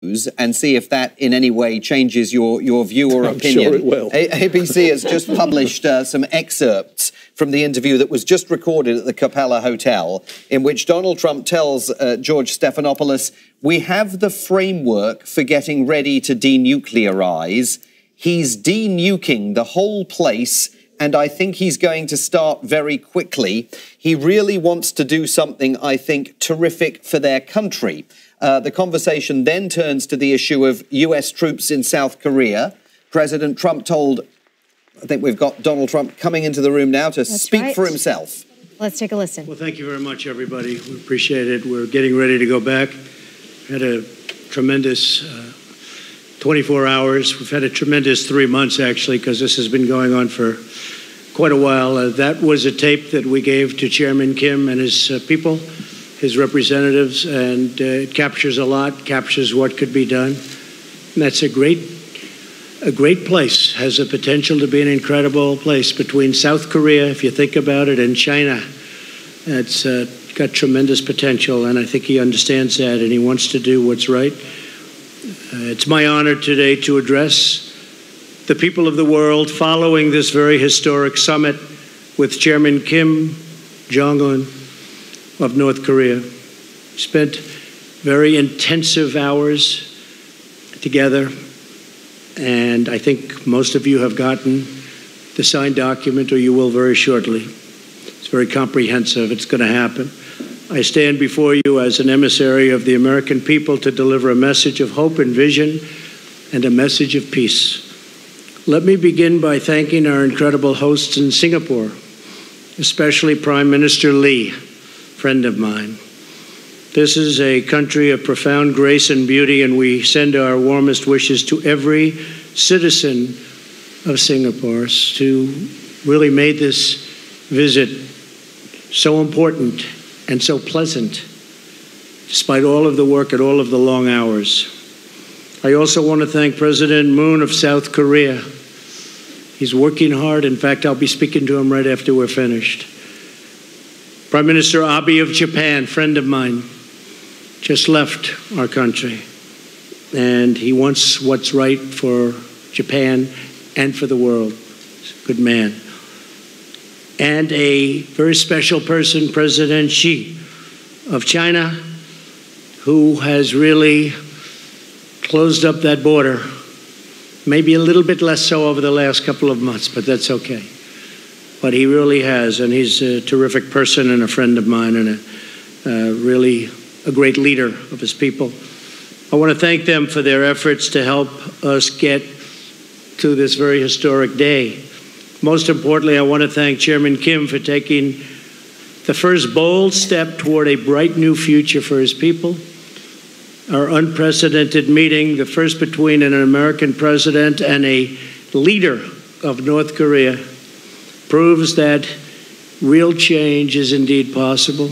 and see if that in any way changes your view or opinion. I'm sure it will. ABC has just published some excerpts from the interview that was just recorded at the Capella Hotel, in which Donald Trump tells George Stephanopoulos, "We have the framework for getting ready to denuclearize. He's denuking the whole place, and I think he's going to start very quickly. He really wants to do something, I think, terrific for their country." The conversation then turns to the issue of US troops in South Korea. President Trump told, I think we've got Donald Trump coming into the room now to speak for himself. Let's take a listen. Well, thank you very much, everybody. We appreciate it. We're getting ready to go back. Had a tremendous 24 hours. We've had a tremendous 3 months, actually, because this has been going on for quite a while. That was a tape that we gave to Chairman Kim and his people, his representatives, and it captures a lot, captures what could be done. And that's a great place, has the potential to be an incredible place between South Korea, if you think about it, and China. It's got tremendous potential, and I think he understands that, and he wants to do what's right. It's my honor today to address the people of the world following this very historic summit with Chairman Kim Jong-un of North Korea. Spent very intensive hours together, and I think most of you have gotten the signed document, or you will very shortly. It's very comprehensive. It's going to happen. I stand before you as an emissary of the American people to deliver a message of hope and vision and a message of peace. Let me begin by thanking our incredible hosts in Singapore, especially Prime Minister Lee, friend of mine. This is a country of profound grace and beauty, and we send our warmest wishes to every citizen of Singapore who really made this visit so important and so pleasant, despite all of the work and all of the long hours. I also want to thank President Moon of South Korea. He's working hard. In fact, I'll be speaking to him right after we're finished. Prime Minister Abe of Japan, friend of mine, just left our country. And he wants what's right for Japan and for the world. He's a good man. And a very special person, President Xi of China, who has really closed up that border. Maybe a little bit less so over the last couple of months, but that's okay. But he really has, and he's a terrific person and a friend of mine, and really a great leader of his people. I want to thank them for their efforts to help us get to this very historic day. Most importantly, I want to thank Chairman Kim for taking the first bold step toward a bright new future for his people. Our unprecedented meeting, the first between an American president and a leader of North Korea, proves that real change is indeed possible.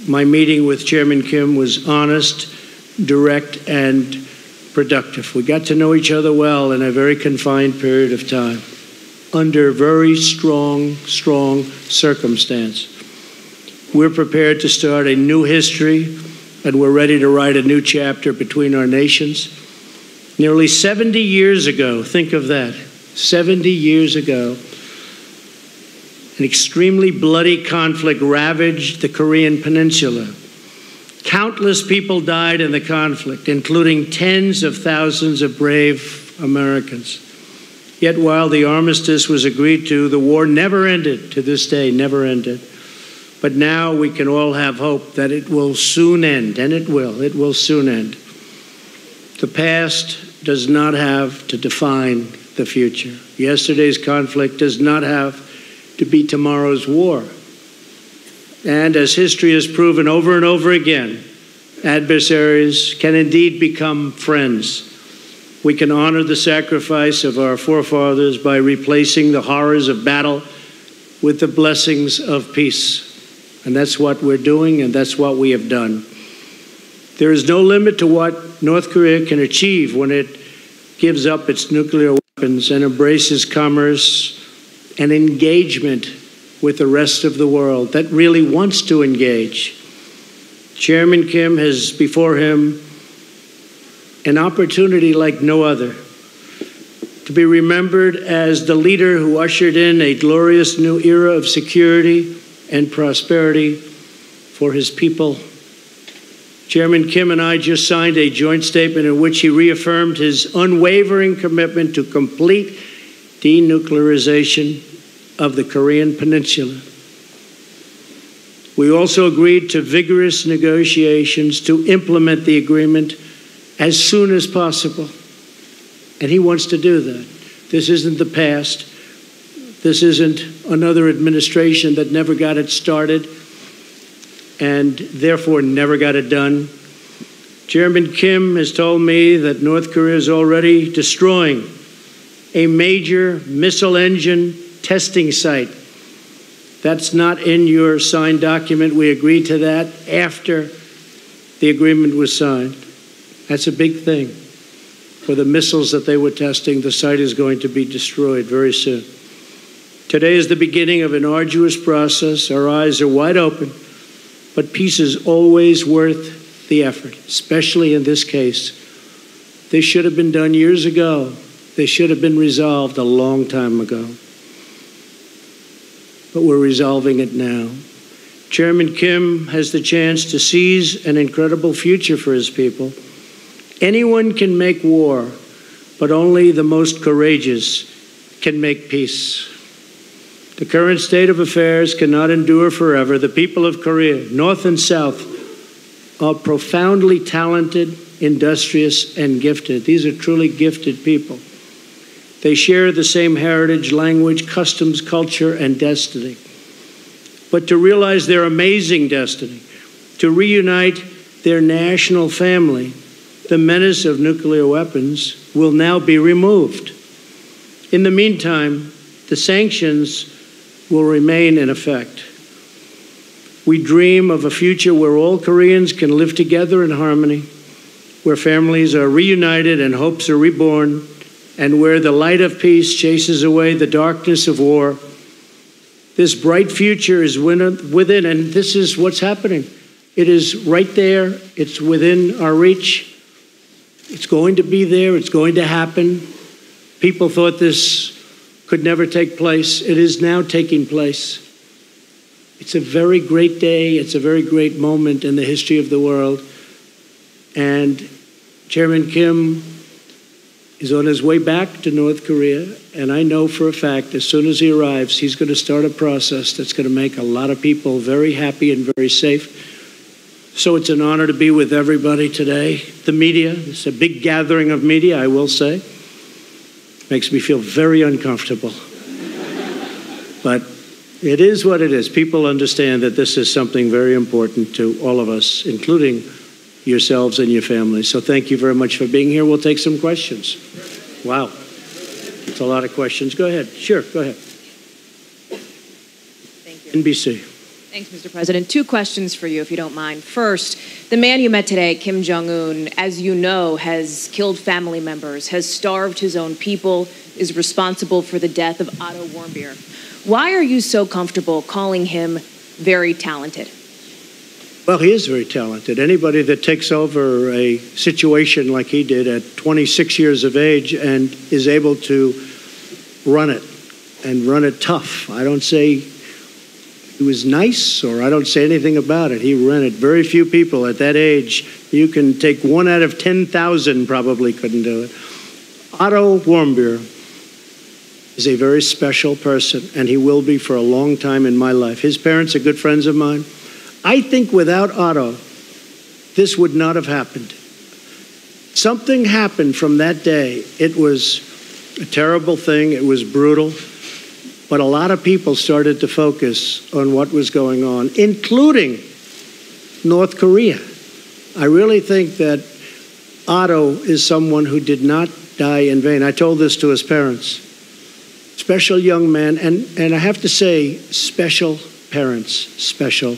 My meeting with Chairman Kim was honest, direct, and productive. We got to know each other well in a very confined period of time, under very strong circumstance. We're prepared to start a new history, and we're ready to write a new chapter between our nations. Nearly 70 years ago, think of that, 70 years ago, an extremely bloody conflict ravaged the Korean Peninsula. Countless people died in the conflict, including tens of thousands of brave Americans. Yet while the armistice was agreed to, the war never ended, to this day, never ended. But now we can all have hope that it will soon end, and it will soon end. The past does not have to define the future. Yesterday's conflict does not have to be tomorrow's war. And as history has proven over and over again, adversaries can indeed become friends. We can honor the sacrifice of our forefathers by replacing the horrors of battle with the blessings of peace. And that's what we're doing, and that's what we have done. There is no limit to what North Korea can achieve when it gives up its nuclear weapons and embraces commerce and engagement with the rest of the world that really wants to engage. Chairman Kim has before him an opportunity like no other, to be remembered as the leader who ushered in a glorious new era of security and prosperity for his people. Chairman Kim and I just signed a joint statement in which he reaffirmed his unwavering commitment to complete denuclearization of the Korean Peninsula. We also agreed to vigorous negotiations to implement the agreement as soon as possible. And he wants to do that. This isn't the past. This isn't another administration that never got it started and therefore never got it done. Chairman Kim has told me that North Korea is already destroying a major missile engine testing site. That's not in your signed document. We agreed to that after the agreement was signed. That's a big thing. For the missiles that they were testing, the site is going to be destroyed very soon. Today is the beginning of an arduous process. Our eyes are wide open, but peace is always worth the effort, especially in this case. This should have been done years ago. They should have been resolved a long time ago. But we're resolving it now. Chairman Kim has the chance to seize an incredible future for his people. Anyone can make war, but only the most courageous can make peace. The current state of affairs cannot endure forever. The people of Korea, North and South, are profoundly talented, industrious, and gifted. These are truly gifted people. They share the same heritage, language, customs, culture, and destiny. But to realize their amazing destiny, to reunite their national family, the menace of nuclear weapons will now be removed. In the meantime, the sanctions will remain in effect. We dream of a future where all Koreans can live together in harmony, where families are reunited and hopes are reborn, and where the light of peace chases away the darkness of war. This bright future is within, and this is what's happening. It is right there. It's within our reach. It's going to be there. It's going to happen. People thought this could never take place. It is now taking place. It's a very great day. It's a very great moment in the history of the world. And Chairman Kim is on his way back to North Korea. And I know for a fact, as soon as he arrives, he's going to start a process that's going to make a lot of people very happy and very safe. So it's an honor to be with everybody today. The media, it's a big gathering of media, I will say. Makes me feel very uncomfortable. But it is what it is. People understand that this is something very important to all of us, including yourselves and your families. So thank you very much for being here. We'll take some questions. Wow. It's a lot of questions. Go ahead. Sure, go ahead. Thank you. NBC. Thanks, Mr. President. Two questions for you, if you don't mind. First, the man you met today, Kim Jong-un, as you know, has killed family members, has starved his own people, is responsible for the death of Otto Warmbier. Why are you so comfortable calling him very talented? Well, he is very talented. Anybody that takes over a situation like he did at 26 years of age and is able to run it and run it tough. I don't say he was nice, or I don't say anything about it. He ran it. Very few people at that age, you can take 1 out of 10,000 probably couldn't do it. Otto Warmbier is a very special person, and he will be for a long time in my life. His parents are good friends of mine. I think without Otto, this would not have happened. Something happened from that day. It was a terrible thing. It was brutal. But a lot of people started to focus on what was going on, including North Korea. I really think that Otto is someone who did not die in vain. I told this to his parents. Special young man, and I have to say, special parents, special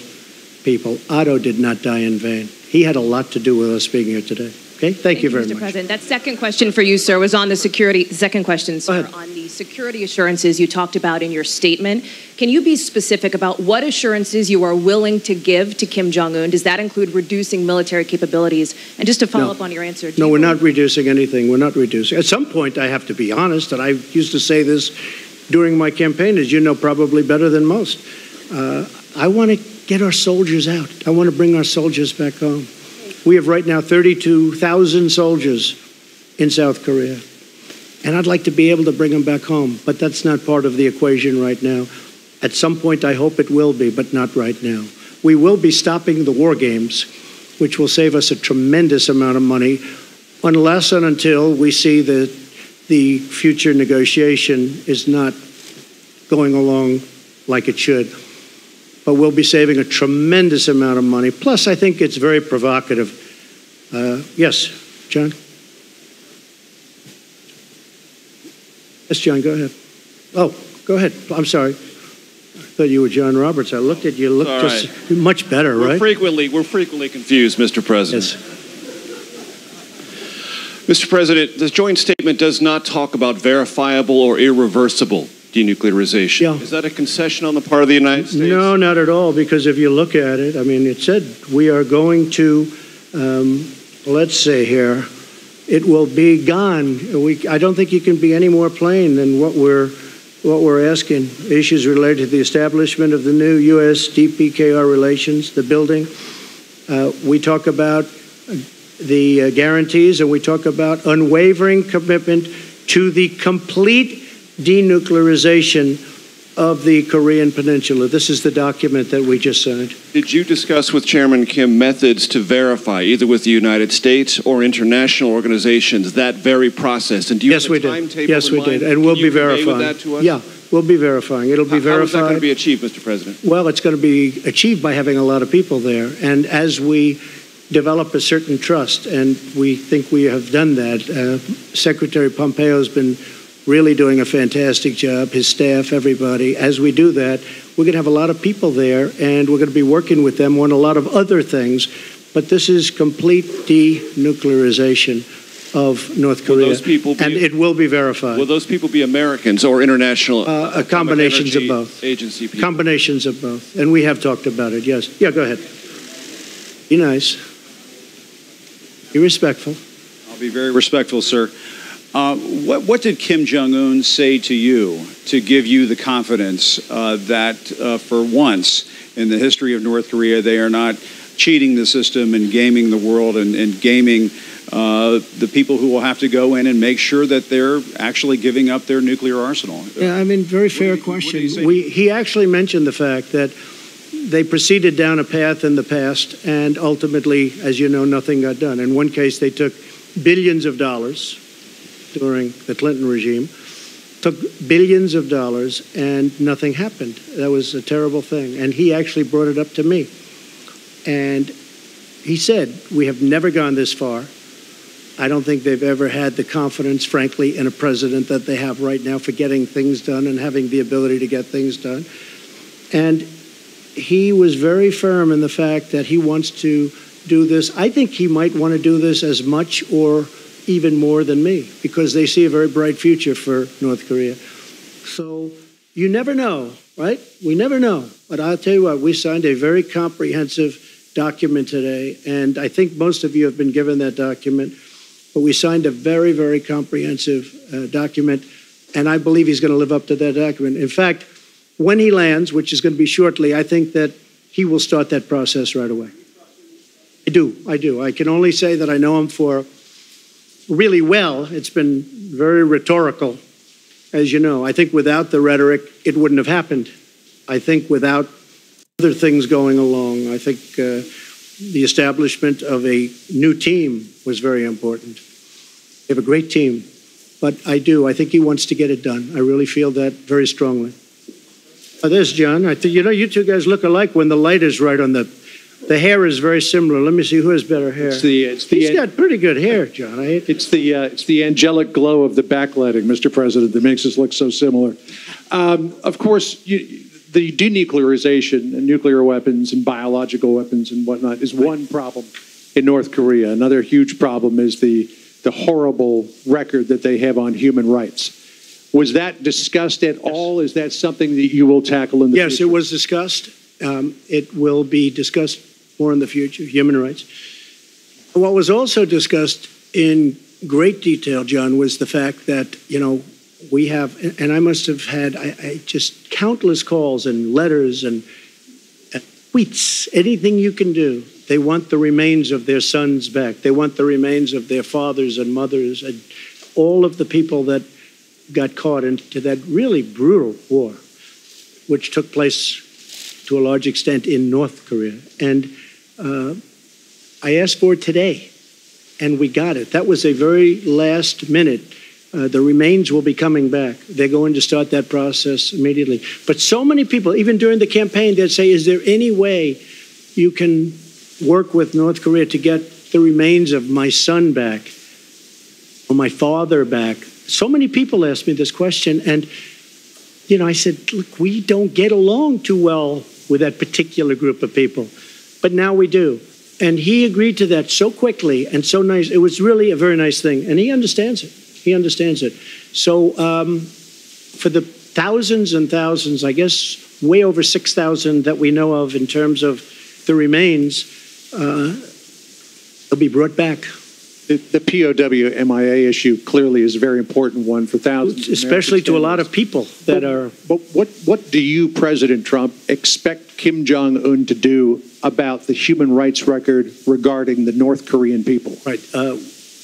people. Otto did not die in vain. He had a lot to do with us being here today. Okay, thank you very much. Mr. President. That second question for you, sir, was on the security. Second question, sir, on the security assurances you talked about in your statement. Can you be specific about what assurances you are willing to give to Kim Jong-un? Does that include reducing military capabilities? And just to follow up on your answer. No, we're not reducing anything. We're not reducing. At some point, I have to be honest, and I used to say this during my campaign, as you know, probably better than most. I want to get our soldiers out. I want to bring our soldiers back home. We have right now 32,000 soldiers in South Korea. And I'd like to be able to bring them back home. But that's not part of the equation right now. At some point, I hope it will be, but not right now. We will be stopping the war games, which will save us a tremendous amount of money, unless and until we see that the future negotiation is not going along like it should. But we'll be saving a tremendous amount of money. Plus, I think it's very provocative. Yes, John? Yes, John, go ahead. Oh, go ahead. I'm sorry. I thought you were John Roberts. I looked at you. You looked just much better, right? We're frequently confused, Mr. President. Yes. Mr. President, the joint statement does not talk about verifiable or irreversible denuclearization. Yeah. Is that a concession on the part of the United States? No, not at all, because if you look at it, I mean, it said we are going to, let's say here, it will be gone. I don't think you can be any more plain than what we're asking. Issues related to the establishment of the new U.S.-DPKR relations, the building. We talk about the guarantees, and we talk about unwavering commitment to the complete denuclearization of the Korean Peninsula. This is the document that we just signed. Did you discuss with Chairman Kim methods to verify, either with the United States or international organizations, that very process? And do you have a timetable Yes, we did. And we'll be verifying. That to us? Yeah, we'll be verifying. It'll be verified. How is that going to be achieved, Mr. President? Well, it's going to be achieved by having a lot of people there. And as we develop a certain trust, and we think we have done that, Secretary Pompeo has been really doing a fantastic job, his staff, everybody. As we do that, we're going to have a lot of people there, and we're going to be working with them on a lot of other things. But this is complete denuclearization of North Korea, and it will be verified. Will those people be Americans or international? Combinations of both. Agency people. Combinations of both. And we have talked about it, yes. Yeah, go ahead. Be nice. Be respectful. I'll be very respectful, sir. What did Kim Jong-un say to you to give you the confidence that for once in the history of North Korea, they are not cheating the system and gaming the world and gaming the people who will have to go in and make sure that they're actually giving up their nuclear arsenal? Yeah, I mean, very fair question. He actually mentioned the fact that they proceeded down a path in the past, and ultimately, as you know, nothing got done. In one case, they took billions of dollars during the Clinton regime, took billions of dollars, and nothing happened. That was a terrible thing. And he actually brought it up to me. And he said, we have never gone this far. I don't think they've ever had the confidence, frankly, in a president that they have right now for getting things done and having the ability to get things done. And he was very firm in the fact that he wants to do this. I think he might want to do this as much or even more than me, because they see a very bright future for North Korea. So you never know, right? We never know. But I'll tell you what, we signed a very comprehensive document today, and I think most of you have been given that document. But we signed a very, very comprehensive document, and I believe he's going to live up to that document. In fact, when he lands, which is going to be shortly, I think that he will start that process right away. I do. I can only say that I know him for really well. It's been very rhetorical, as you know. I think without the rhetoric, it wouldn't have happened. I think without other things going along, I think the establishment of a new team was very important. They have a great team, but I think he wants to get it done. I really feel that very strongly. There's John. I think, you know, you two guys look alike when the light is right on the hair is very similar. Let me see who has better hair. He's got pretty good hair, John. It's the angelic glow of the backlighting, Mr. President, that makes us look so similar. Of course, the denuclearization and nuclear weapons and biological weapons and whatnot is one problem. in North Korea. Another huge problem is the horrible record that they have on human rights. Was that discussed at all? Is that something that you will tackle in the future? Yes, it was discussed. It will be discussed more in the future, human rights. What was also discussed in great detail, John, was the fact that, we have, and I must have had just countless calls and letters and tweets, anything you can do. They want the remains of their sons back. They want the remains of their fathers and mothers and all of the people that got caught into that really brutal war, which took place to a large extent in North Korea. And I asked for it today, and we got it. That was a very last minute. The remains will be coming back. They're going to start that process immediately. But so many people, even during the campaign, they'd say, is there any way you can work with North Korea to get the remains of my son back or my father back? So many people asked me this question, and I said, look, we don't get along too well with that particular group of people, but now we do. And he agreed to that so quickly and so nice. It was really a very nice thing, and he understands it. He understands it. So for the thousands and thousands, I guess way over 6,000 that we know of in terms of the remains, they'll be brought back. The POW MIA issue clearly is a very important one for thousands, especially to a lot of people that are. But what do you, President Trump, expect Kim Jong-un to do about the human rights record regarding the North Korean people? Right.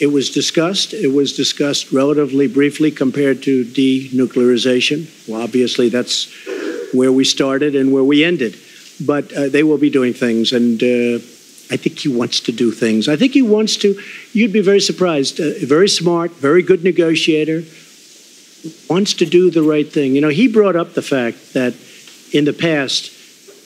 It was discussed. It was discussed relatively briefly compared to denuclearization. Well, obviously, that's where we started and where we ended. But they will be doing things, and I think he wants to do things. I think he wants to. You'd be very surprised. Very smart, very good negotiator. Wants to do the right thing. He brought up the fact that in the past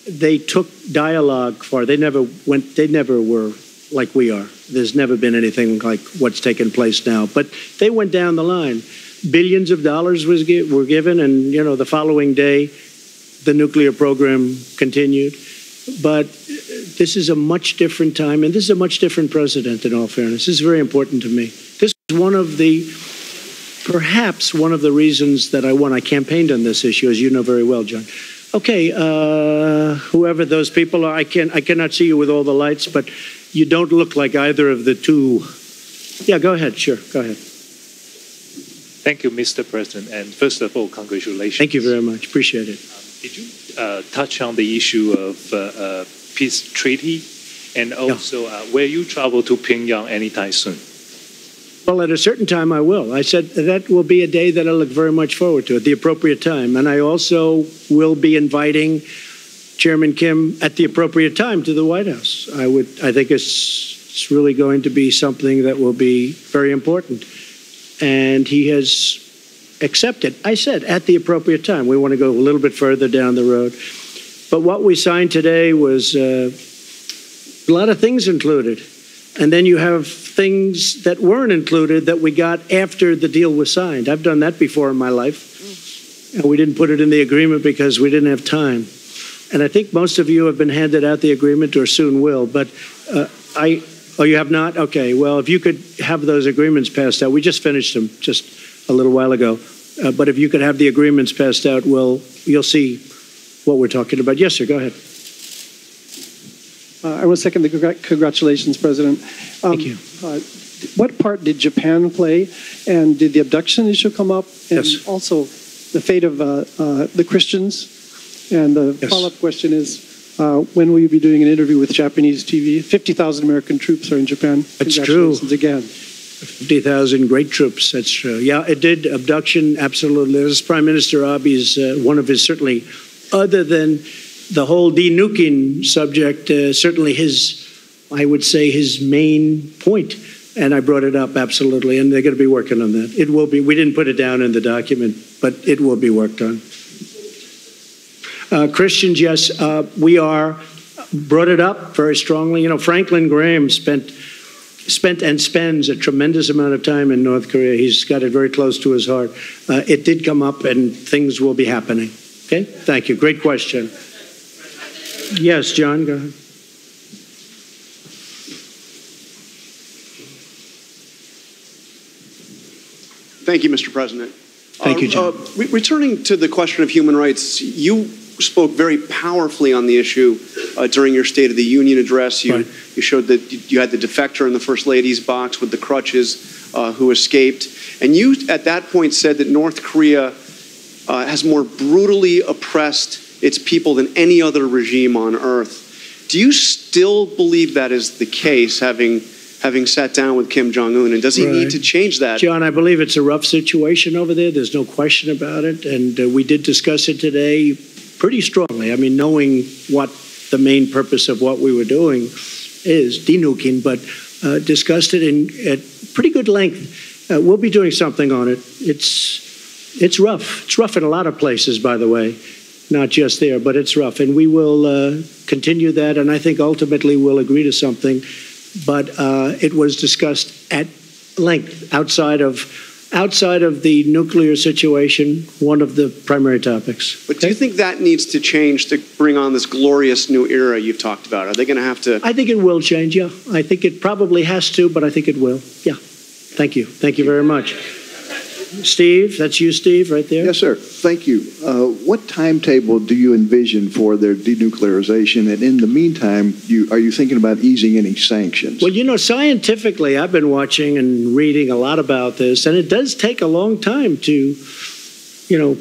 they took dialogue far. They never were like we are. There's never been anything like what's taken place now. But they went down the line. Billions of dollars were given, and the following day, the nuclear program continued. But this is a much different time, and this is a much different president, in all fairness. This is very important to me. This is perhaps one of the reasons that I won. I campaigned on this issue, as you know very well, John. Okay, whoever those people are, I cannot see you with all the lights, but you don't look like either of the two. Yeah, go ahead. Sure, go ahead. Thank you, Mr. President. And first of all, congratulations. Thank you very much. Appreciate it. Did you touch on the issue of peace treaty, and also will you travel to Pyongyang anytime soon? Well, at a certain time I will. I said that will be a day that I look very much forward to at the appropriate time. And I also will be inviting Chairman Kim at the appropriate time to the White House. I think it's really going to be something that will be very important. And he has accepted. I said at the appropriate time. We want to go a little bit further down the road. But what we signed today was a lot of things included. And then you have things that weren't included that we got after the deal was signed. I've done that before in my life. And we didn't put it in the agreement because we didn't have time. And I think most of you have been handed out the agreement or soon will. But oh, you have not? Okay, well, if you could have those agreements passed out. We just finished them just a little while ago. But if you could have the agreements passed out, well, you'll see what we're talking about. Yes, sir, go ahead. I will second the congratulations, President. Thank you. What part did Japan play, and did the abduction issue come up? And yes. Also, the fate of the Christians. And the follow-up question is, when will you be doing an interview with Japanese TV? 50,000 American troops are in Japan. That's true. Congratulations again. 50,000 great troops, that's true. Yeah, it did. Abduction, absolutely. This is Prime Minister Abe's, one of his, certainly, other than the whole denuking subject, certainly his, I would say, his main point. And I brought it up, absolutely, and they're going to be working on that. It will be, we didn't put it down in the document, but it will be worked on. Christians, yes, we brought it up very strongly. Franklin Graham spent and spends a tremendous amount of time in North Korea. He's got it very close to his heart. It did come up, and things will be happening. Okay? Thank you. Great question. Yes, John, go ahead. Thank you, Mr. President. Thank you, John. Returning to the question of human rights, you spoke very powerfully on the issue during your State of the Union address. You showed that you had the defector in the First Lady's box with the crutches who escaped. And you, at that point, said that North Korea has more brutally oppressed its people than any other regime on earth. Do you still believe that is the case, having sat down with Kim Jong-un? And does he need to change that? John, I believe it's a rough situation over there. There's no question about it. And we did discuss it today pretty strongly. I mean, knowing what the main purpose of what we were doing is, denuking, but discussed it at pretty good length. We'll be doing something on it. It's rough. It's rough in a lot of places, by the way, not just there, but it's rough. And we will continue that, and I think ultimately we'll agree to something. But it was discussed at length outside of the nuclear situation, one of the primary topics. But do you think that needs to change to bring on this glorious new era you've talked about? Are they going to have to? I think it will change, yeah. I think it probably has to, but I think it will. Yeah. Thank you. Thank you very much. Steve, that's you, Steve, right there. Yes, sir. Thank you. What timetable do you envision for their denuclearization? And in the meantime, are you thinking about easing any sanctions? Well, you know, scientifically, I've been watching and reading a lot about this, and it does take a long time to,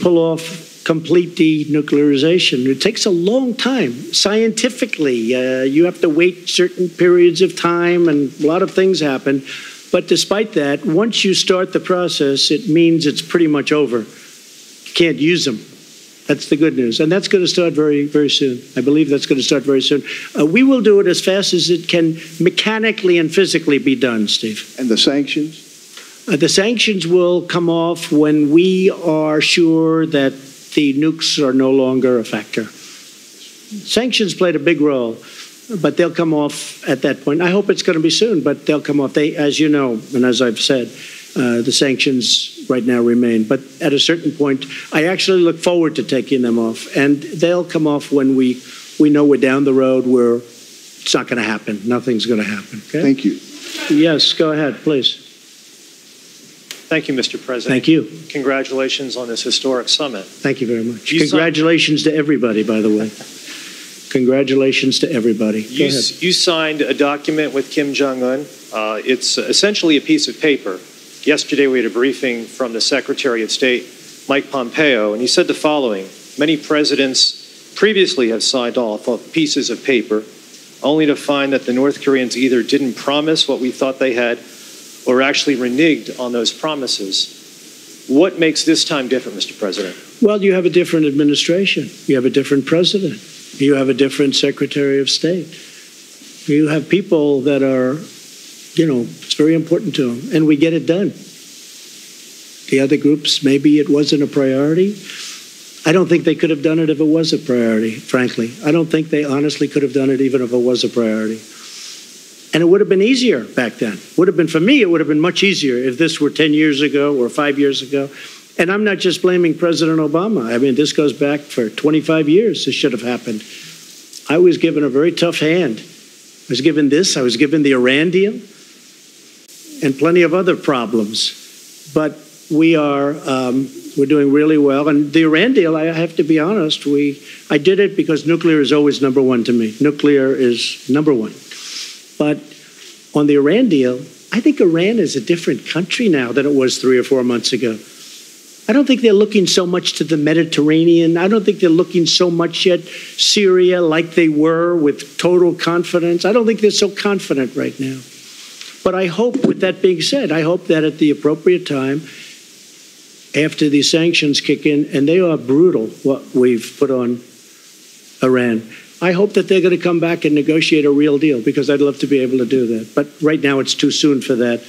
pull off complete denuclearization. It takes a long time. Scientifically, you have to wait certain periods of time, and a lot of things happen. But despite that, once you start the process, it means it's pretty much over. You can't use them. That's the good news. And that's going to start very, very soon. I believe that's going to start very soon. We will do it as fast as it can mechanically and physically be done, Steve. And the sanctions? The sanctions will come off when we are sure that the nukes are no longer a factor. Sanctions played a big role. But they'll come off at that point. I hope it's going to be soon, but they'll come off. As you know, and as I've said, the sanctions right now remain. But at a certain point, I actually look forward to taking them off. And they'll come off when we know we're down the road where it's not going to happen. Nothing's going to happen. Okay? Thank you. Yes, go ahead, please. Thank you, Mr. President. Thank you. Congratulations on this historic summit. Thank you very much. Congratulations to everybody, by the way. Congratulations to everybody. You signed a document with Kim Jong-un. It's essentially a piece of paper. Yesterday we had a briefing from the Secretary of State, Mike Pompeo, and he said the following: many presidents previously have signed off on pieces of paper, only to find that the North Koreans either didn't promise what we thought they had or actually reneged on those promises. What makes this time different, Mr. President? Well, you have a different administration. You have a different president. You have a different Secretary of State. You have people that are, it's very important to them, and we get it done. The other groups, maybe it wasn't a priority. I don't think they could have done it if it was a priority, frankly. I don't think they honestly could have done it even if it was a priority. And it would have been easier back then. For me, it would have been much easier if this were 10 years ago or 5 years ago. And I'm not just blaming President Obama. I mean, this goes back for 25 years. This should have happened. I was given a very tough hand. I was given this. I was given the Iran deal and plenty of other problems. But we're doing really well. And the Iran deal, I have to be honest, I did it because nuclear is always number one to me. Nuclear is number one. But on the Iran deal, I think Iran is a different country now than it was 3 or 4 months ago. I don't think they're looking so much to the Mediterranean. I don't think they're looking so much at Syria like they were with total confidence. I don't think they're so confident right now. But I hope, with that being said, I hope that at the appropriate time, after these sanctions kick in, and they are brutal, what we've put on Iran, I hope that they're going to come back and negotiate a real deal, because I'd love to be able to do that. But right now it's too soon for that.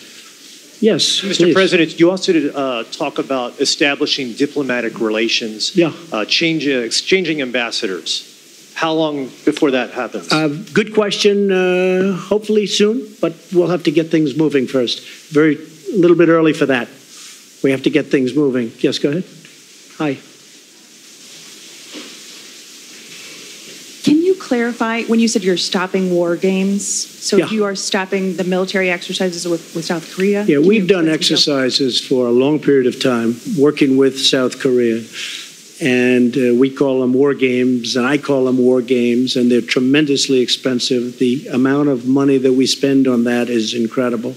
Yes, Mr. please. President, you also talk about establishing diplomatic relations, exchanging ambassadors. How long before that happens? Good question. Hopefully soon, but we'll have to get things moving first. A little bit early for that. We have to get things moving. Yes, go ahead. Hi. clarify, when you said you're stopping war games, so Yeah. you are stopping the military exercises with South Korea? Yeah, Can we've you done let me know? exercises for a long period of time working with South Korea. And we call them war games, and I call them war games, and they're tremendously expensive. The amount of money that we spend on that is incredible.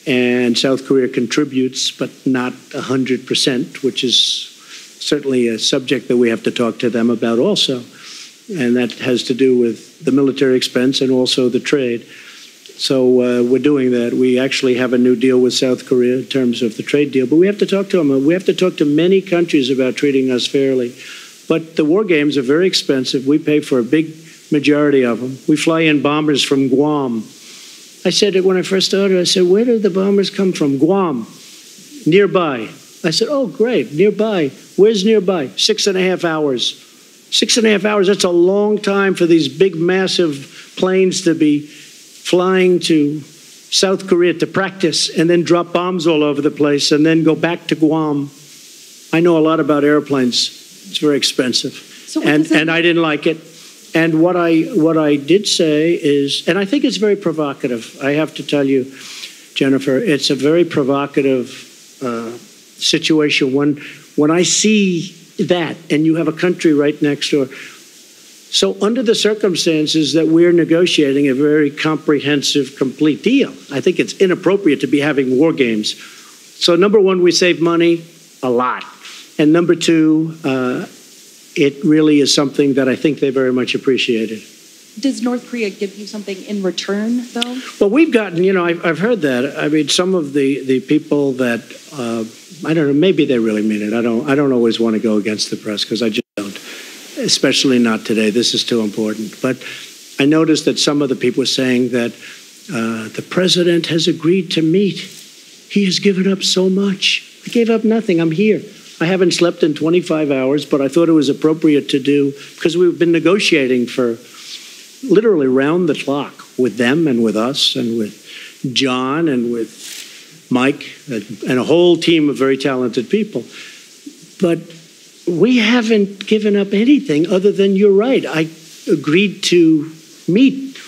And South Korea contributes, but not 100%, which is certainly a subject that we have to talk to them about also. And that has to do with the military expense and also the trade. So we're doing that. We actually have a new deal with South Korea in terms of the trade deal. But we have to talk to them. We have to talk to many countries about treating us fairly. But the war games are very expensive. We pay for a big majority of them. We fly in bombers from Guam. I said it when I first started. I said, where do the bombers come from? Guam, nearby. I said, oh, great, nearby. Where's nearby? 6.5 hours. 6.5 hours, that's a long time for these big, massive planes to be flying to South Korea to practice and then drop bombs all over the place and then go back to Guam. I know a lot about airplanes. It's very expensive. So and I didn't like it. And what I did say is, and I think it's very provocative. I have to tell you, Jennifer, it's a very provocative situation when I see that, and you have a country right next door. So under the circumstances that we're negotiating a very comprehensive, complete deal, I think it's inappropriate to be having war games. So number one, we save money a lot. And number two, it really is something that I think they very much appreciated. Does North Korea give you something in return, though? Well, we've gotten, I've heard that. I mean, some of the people that, I don't know, maybe they really mean it. I don't always want to go against the press because I just don't, especially not today. This is too important. But I noticed that some of the people were saying that the president has agreed to meet. He has given up so much. I gave up nothing. I'm here. I haven't slept in 25 hours, but I thought it was appropriate to do because we've been negotiating for literally round the clock with them and with us and with John and with Mike and a whole team of very talented people. But we haven't given up anything other than, you're right, I agreed to meet.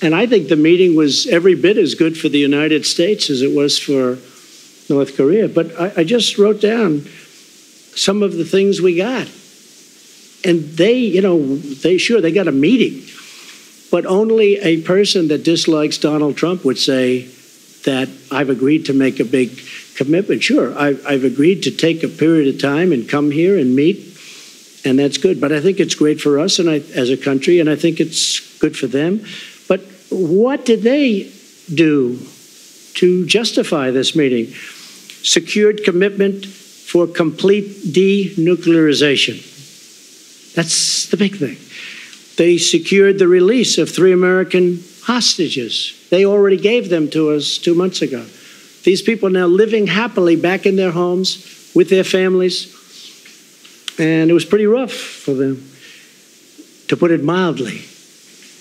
And I think the meeting was every bit as good for the United States as it was for North Korea. But I just wrote down some of the things we got. And they got a meeting. But only a person that dislikes Donald Trump would say that I've agreed to make a big commitment. Sure, I've agreed to take a period of time and come here and meet, and that's good. But I think it's great for us and as a country, and I think it's good for them. But what did they do to justify this meeting? Secured commitment for complete denuclearization. That's the big thing. They secured the release of 3 American hostages. They already gave them to us 2 months ago. These people are now living happily back in their homes with their families. And it was pretty rough for them, to put it mildly.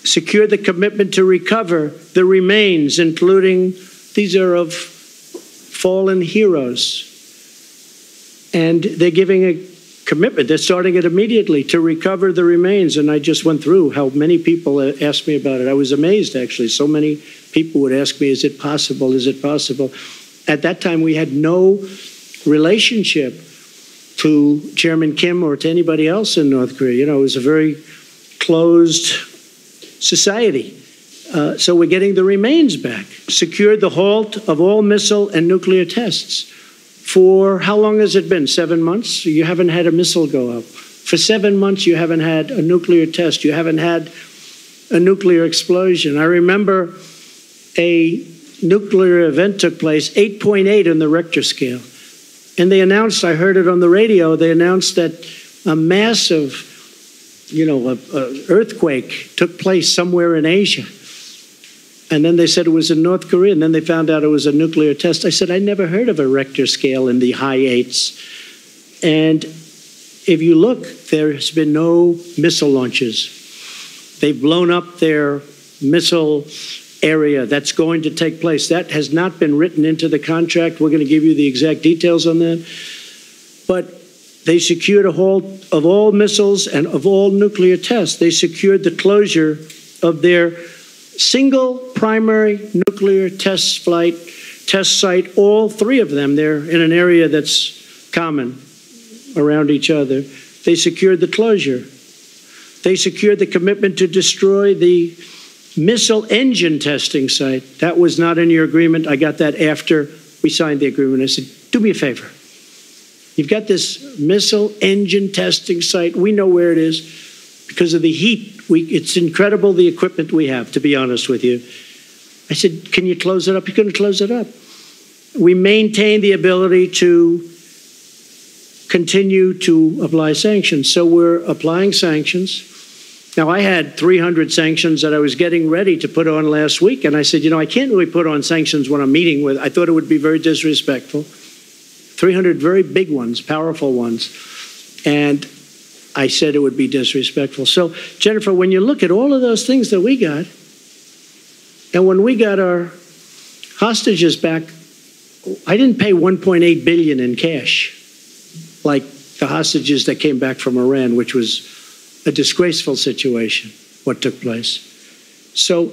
Secured the commitment to recover the remains, including, these are of fallen heroes. And they're giving a commitment. They're starting it immediately to recover the remains. And I just went through how many people asked me about it. I was amazed, actually. So many people would ask me, is it possible? Is it possible? At that time, we had no relationship to Chairman Kim or to anybody else in North Korea. It was a very closed society. So we're getting the remains back. Secured the halt of all missile and nuclear tests. For how long has it been? 7 months? You haven't had a missile go up. For 7 months, you haven't had a nuclear test. You haven't had a nuclear explosion. I remember a nuclear event took place, 8.8 on the Richter scale. And they announced, I heard it on the radio, they announced that a massive, earthquake took place somewhere in Asia. And then they said it was in North Korea, and then they found out it was a nuclear test. I said, I never heard of a Richter scale in the high 8s. And if you look, there has been no missile launches. They've blown up their missile area. That's going to take place. That has not been written into the contract. We're going to give you the exact details on that. But They secured a halt of all missiles and of all nuclear tests. They secured the closure of their single primary nuclear test site, all three of them. They're in an area that's common around each other. They secured the closure. They secured the commitment to destroy the missile engine testing site. That was not in your agreement. I got that after we signed the agreement. I said, do me a favor. You've got this missile engine testing site. We know where it is because of the heat. It's incredible the equipment we have, to be honest with you. I said, can you close it up? You're going to close it up. We maintain the ability to continue to apply sanctions. So we're applying sanctions. Now, I had 300 sanctions that I was getting ready to put on last week, and I said, I can't really put on sanctions when I'm meeting with, I thought it would be very disrespectful. 300 very big ones, powerful ones, and I said it would be disrespectful. So, Jennifer, when you look at all of those things that we got, and when we got our hostages back, I didn't pay $1.8 billion in cash, like the hostages that came back from Iran, which was a disgraceful situation, what took place. So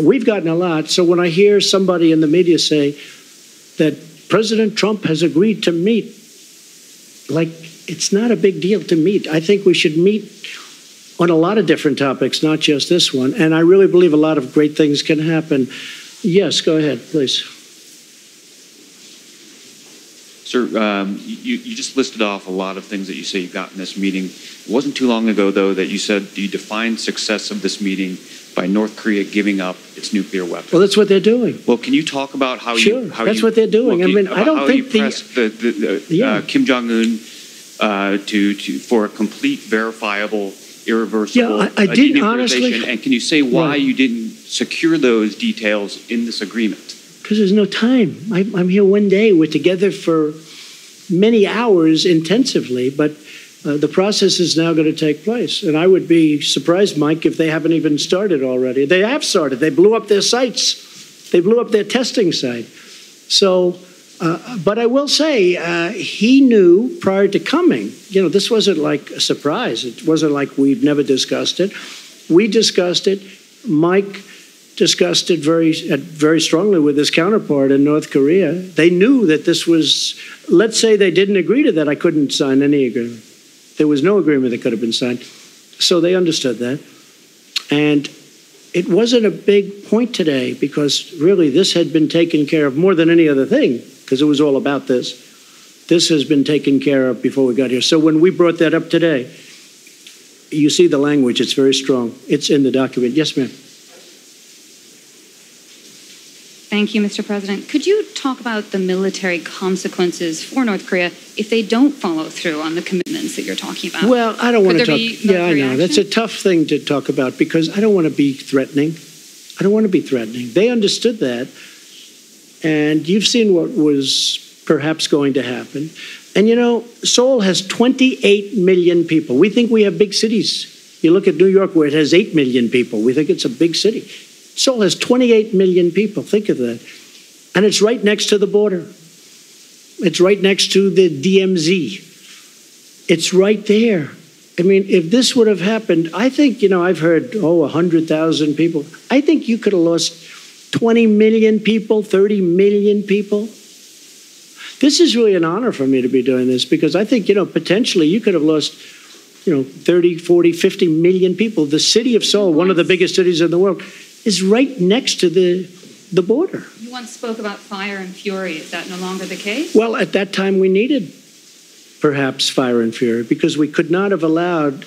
we've gotten a lot. So when I hear somebody in the media say that President Trump has agreed to meet, like, it's not a big deal to meet. I think we should meet on a lot of different topics, not just this one. And I really believe a lot of great things can happen. Yes, go ahead, please. Sir, you just listed off a lot of things that you say you got in this meeting. It wasn't too long ago, though, that you said you defined success of this meeting by North Korea giving up its nuclear weapons. Well, that's what they're doing. Well, can you talk about how sure, you... Sure, that's what they're doing. Well, I mean, I don't think Kim Jong-un for a complete, verifiable, irreversible I didn't honestly. And can you say why you didn't secure those details in this agreement? Because there's no time. I'm here one day. We're together for many hours intensively, but the process is now going to take place. And I would be surprised, Mike, if they haven't even started already. They have started. They blew up their sites. They blew up their testing site. So, but I will say, he knew prior to coming, this wasn't like a surprise. It wasn't like we'd never discussed it. We discussed it. Mike discussed it very strongly with his counterpart in North Korea. They knew that this was, let's say they didn't agree to that, I couldn't sign any agreement. There was no agreement that could have been signed. So they understood that. And it wasn't a big point today because really this had been taken care of more than any other thing because it was all about this. This has been taken care of before we got here. So when we brought that up today, you see the language, it's very strong. It's in the document. Yes, ma'am. Thank you, Mr. President. Could you talk about the military consequences for North Korea if they don't follow through on the commitments that you're talking about? Well, I don't want to talk. Yeah, I know. That's a tough thing to talk about because I don't want to be threatening. I don't want to be threatening. They understood that. And you've seen what was perhaps going to happen. And Seoul has 28 million people. We think we have big cities. You look at New York where it has 8 million people. We think it's a big city. Seoul has 28 million people. Think of that. And it's right next to the border. It's right next to the DMZ. It's right there. I mean, if this would have happened, I think, I've heard, 100,000 people. I think you could have lost 20 million people, 30 million people. This is really an honor for me to be doing this because I think, potentially you could have lost, 30, 40, 50 million people. The city of Seoul, one of the biggest cities in the world, is right next to the border. You once spoke about fire and fury. Is that no longer the case? Well, at that time we needed perhaps fire and fury because we could not have allowed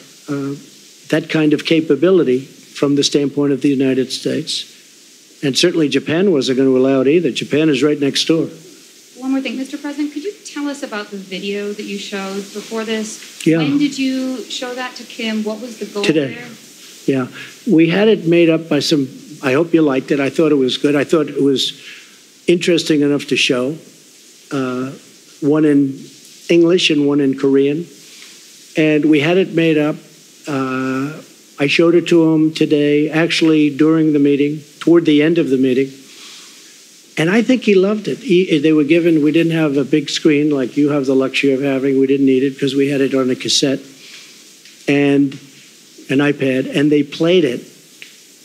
that kind of capability from the standpoint of the United States. And certainly Japan wasn't going to allow it either. Japan is right next door. One more thing, Mr. President, could you tell us about the video that you showed before this? Yeah. When did you show that to Kim? What was the goal Today. there? Yeah. We had it made up by some, I hope you liked it. I thought it was good. I thought it was interesting enough to show. One in English and one in Korean. And we had it made up. I showed it to him today, actually during the meeting, toward the end of the meeting. And I think he loved it. They were given, we didn't have a big screen like you have the luxury of having. We didn't need it because we had it on a cassette and an iPad, and they played it.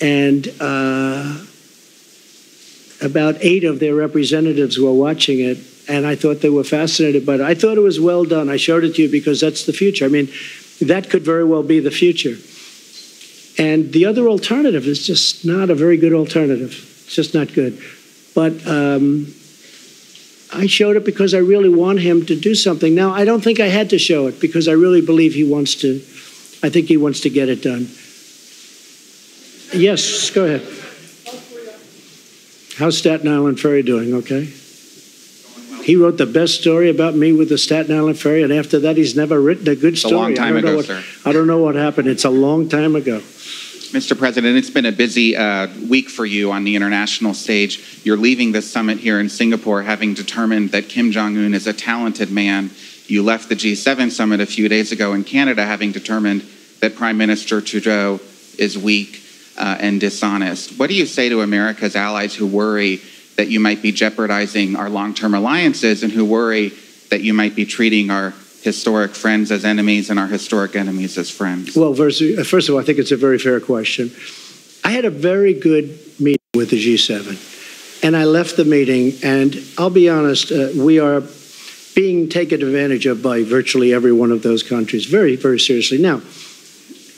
And about 8 of their representatives were watching it, and I thought they were fascinated by it. I thought it was well done. I showed it to you because that's the future. I mean, that could very well be the future. And the other alternative is just not a very good alternative. It's just not good. But I showed it because I really want him to do something. Now, I don't think I had to show it because I really believe he wants to. I think he wants to get it done. Yes, go ahead. How's Staten Island Ferry doing? Okay. He wrote the best story about me with the Staten Island Ferry, and after that, he's never written a good story. It's a long time ago, sir. I don't know what happened. It's a long time ago. Mr. President, it's been a busy week for you on the international stage. You're leaving this summit here in Singapore having determined that Kim Jong-un is a talented man. You left the G7 summit a few days ago in Canada having determined that Prime Minister Trudeau is weak and dishonest. What do you say to America's allies who worry that you might be jeopardizing our long-term alliances and who worry that you might be treating our historic friends as enemies and our historic enemies as friends? Well, first of all, I think it's a very fair question. I had a very good meeting with the G7, and I left the meeting, and I'll be honest, we are being taken advantage of by virtually every one of those countries, very, very seriously. Now,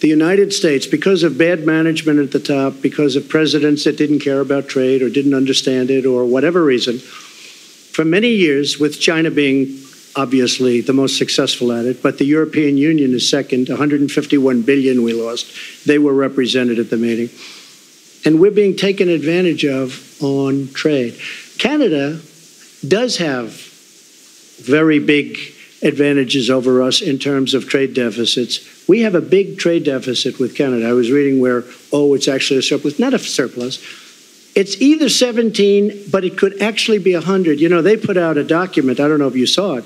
the United States, because of bad management at the top, because of presidents that didn't care about trade or didn't understand it or whatever reason, for many years, with China being obviously the most successful at it, but the European Union is second, 151 billion we lost. They were represented at the meeting. And we're being taken advantage of on trade. Canada does have very big advantages over us in terms of trade deficits. We have a big trade deficit with Canada. I was reading where, it's actually a surplus. Not a surplus. It's either 17, but it could actually be 100. You know, they put out a document. I don't know if you saw it.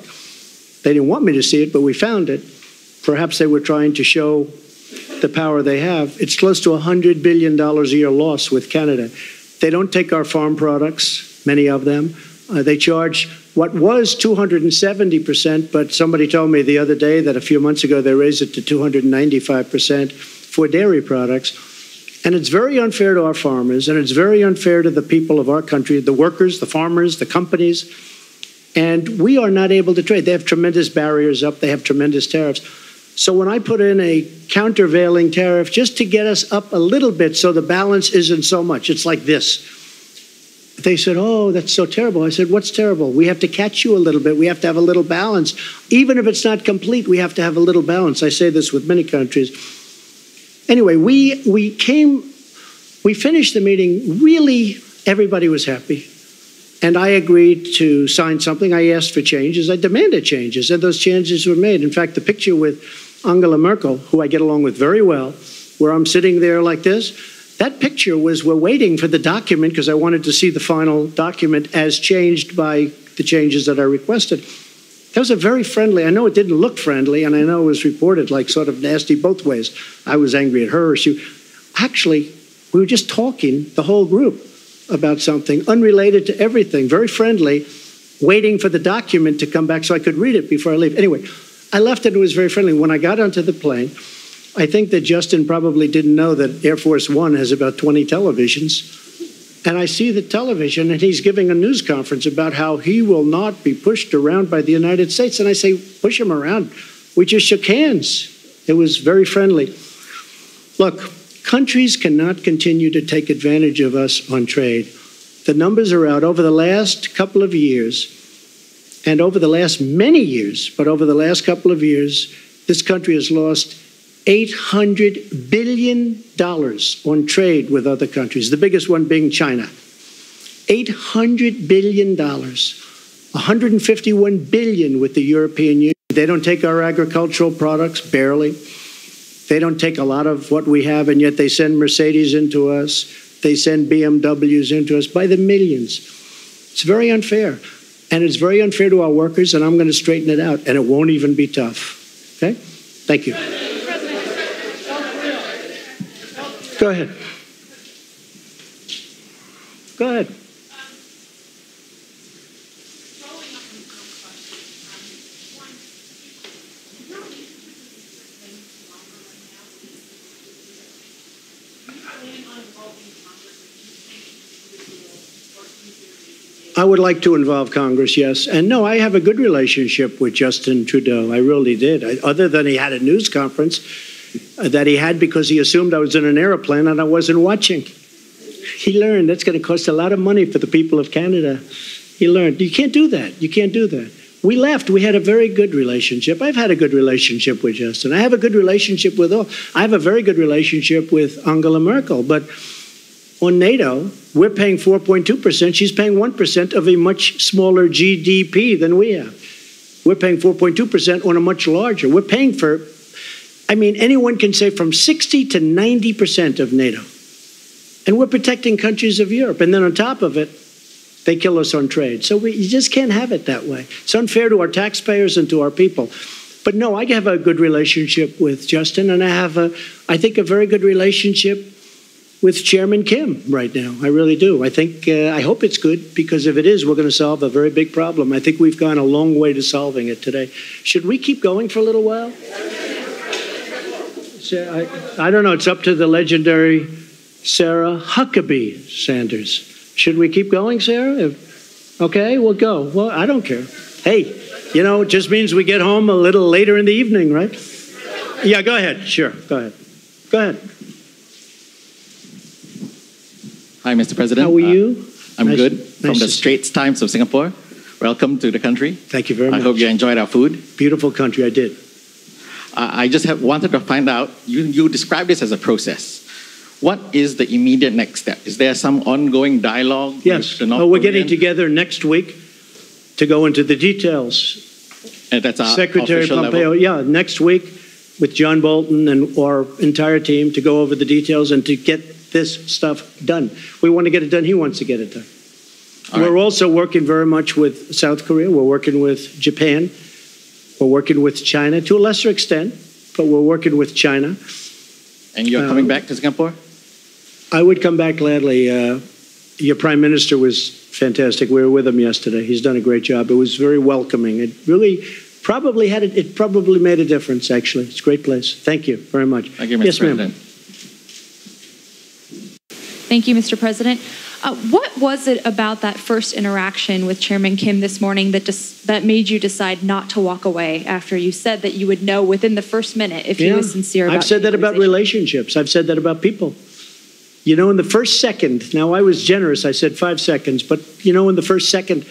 They didn't want me to see it, but we found it. Perhaps they were trying to show the power they have. It's close to $100 billion a year loss with Canada. They don't take our farm products, many of them. They charge what was 270%, but somebody told me the other day that a few months ago they raised it to 295% for dairy products. And it's very unfair to our farmers, and it's very unfair to the people of our country, the workers, the farmers, the companies. And we are not able to trade. They have tremendous barriers up. They have tremendous tariffs. So when I put in a countervailing tariff just to get us up a little bit so the balance isn't so much, it's like this. They said, oh, that's so terrible. I said, what's terrible? We have to catch you a little bit. We have to have a little balance. Even if it's not complete, we have to have a little balance. I say this with many countries. Anyway, we finished the meeting. Really, everybody was happy. And I agreed to sign something. I asked for changes. I demanded changes, and those changes were made. In fact, the picture with Angela Merkel, who I get along with very well, where I'm sitting there like this, that picture was we're waiting for the document because I wanted to see the final document as changed by the changes that I requested. That was a very friendly, I know it didn't look friendly, and I know it was reported like sort of nasty both ways. I was angry at her. Actually, we were just talking, the whole group, about something unrelated to everything, very friendly, waiting for the document to come back so I could read it before I leave. Anyway, I left and it was very friendly. When I got onto the plane, I think that Justin probably didn't know that Air Force One has about 20 televisions. And I see the television, and he's giving a news conference about how he will not be pushed around by the United States. And I say, push him around. We just shook hands. It was very friendly. Look, countries cannot continue to take advantage of us on trade. The numbers are out. Over the last couple of years, and over the last many years, but over the last couple of years, this country has lost $800 billion on trade with other countries, the biggest one being China. $800 billion, $151 billion with the European Union. They don't take our agricultural products, barely. They don't take a lot of what we have, and yet they send Mercedes into us. They send BMWs into us by the millions. It's very unfair, and it's very unfair to our workers, and I'm going to straighten it out, and it won't even be tough. Okay? Thank you. Go ahead. Go ahead. I would like to involve Congress, yes. And no, I have a good relationship with Justin Trudeau. I really did. Other than he had a news conference that he had because he assumed I was in an airplane and I wasn't watching. He learned that's going to cost a lot of money for the people of Canada. He learned, you can't do that. You can't do that. We left. We had a very good relationship. I've had a good relationship with Justin. I have a good relationship with all. I have a very good relationship with Angela Merkel. But on NATO, we're paying 4.2%. She's paying 1% of a much smaller GDP than we have. We're paying 4.2% on a much larger. We're paying for, I mean, anyone can say from 60 to 90% of NATO. And we're protecting countries of Europe. And then on top of it, they kill us on trade. So you just can't have it that way. It's unfair to our taxpayers and to our people. But no, I have a good relationship with Justin, and I have, I think, a very good relationship with Chairman Kim right now. I really do. I think, I hope it's good, because if it is, we're going to solve a very big problem. I think we've gone a long way to solving it today. Should we keep going for a little while? I don't know. It's up to the legendary Sarah Huckabee Sanders. Should we keep going, Sarah? Okay, we'll go. Well, I don't care. Hey, you know, it just means we get home a little later in the evening, right? Yeah, go ahead. Sure, go ahead. Go ahead. Hi, Mr. President. How are you? I'm nice, good. Nice From the Straits Times of Singapore. Welcome to the country. Thank you very much. I hope you enjoyed our food. Beautiful country, I did. I just wanted to find out, you described this as a process. What is the immediate next step? Is there some ongoing dialogue? Yes. We're getting together next week to go into the details. And that's our Secretary official Pompeo, level? yeah, next week with John Bolton and our entire team to go over the details and to get this stuff done. We want to get it done. He wants to get it done. We're also working very much with South Korea. We're working with Japan. We're working with China to a lesser extent, but we're working with China. And you're coming back to Singapore? I would come back gladly. Your Prime Minister was fantastic. We were with him yesterday. He's done a great job. It was very welcoming. It really probably made a difference, actually. It's a great place. Thank you very much. Thank you, Mr. Yes, ma'am. President. Thank you, Mr. President. What was it about that first interaction with Chairman Kim this morning that made you decide not to walk away after you said that you would know within the first minute if he was sincere about I've said that about relationships. I've said that about people. You know, in the first second, now I was generous, I said 5 seconds, but you know, in the first second,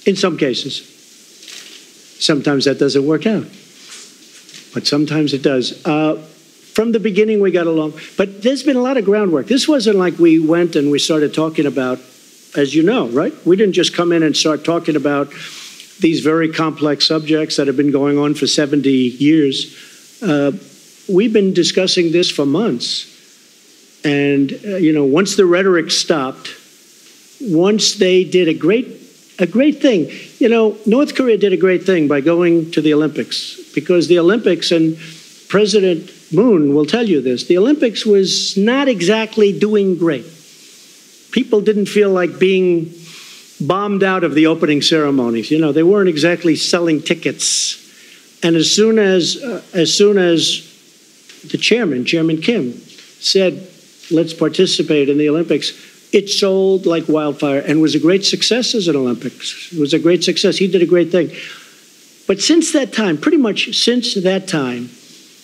in some cases, sometimes that doesn't work out. But sometimes it does. From the beginning, we got along. But there's been a lot of groundwork. This wasn't like we went and we started talking about, as you know, right? We didn't just come in and start talking about these very complex subjects that have been going on for 70 years. We've been discussing this for months. And, you know, once the rhetoric stopped, once they did a great thing. You know, North Korea did a great thing by going to the Olympics, because the Olympics, and President Moon will tell you this, the Olympics was not exactly doing great. People didn't feel like being bombed out of the opening ceremonies. You know, they weren't exactly selling tickets. And as soon as the chairman, Chairman Kim, said, let's participate in the Olympics, it sold like wildfire and was a great success as an Olympics. It was a great success. He did a great thing. But since that time, pretty much since that time,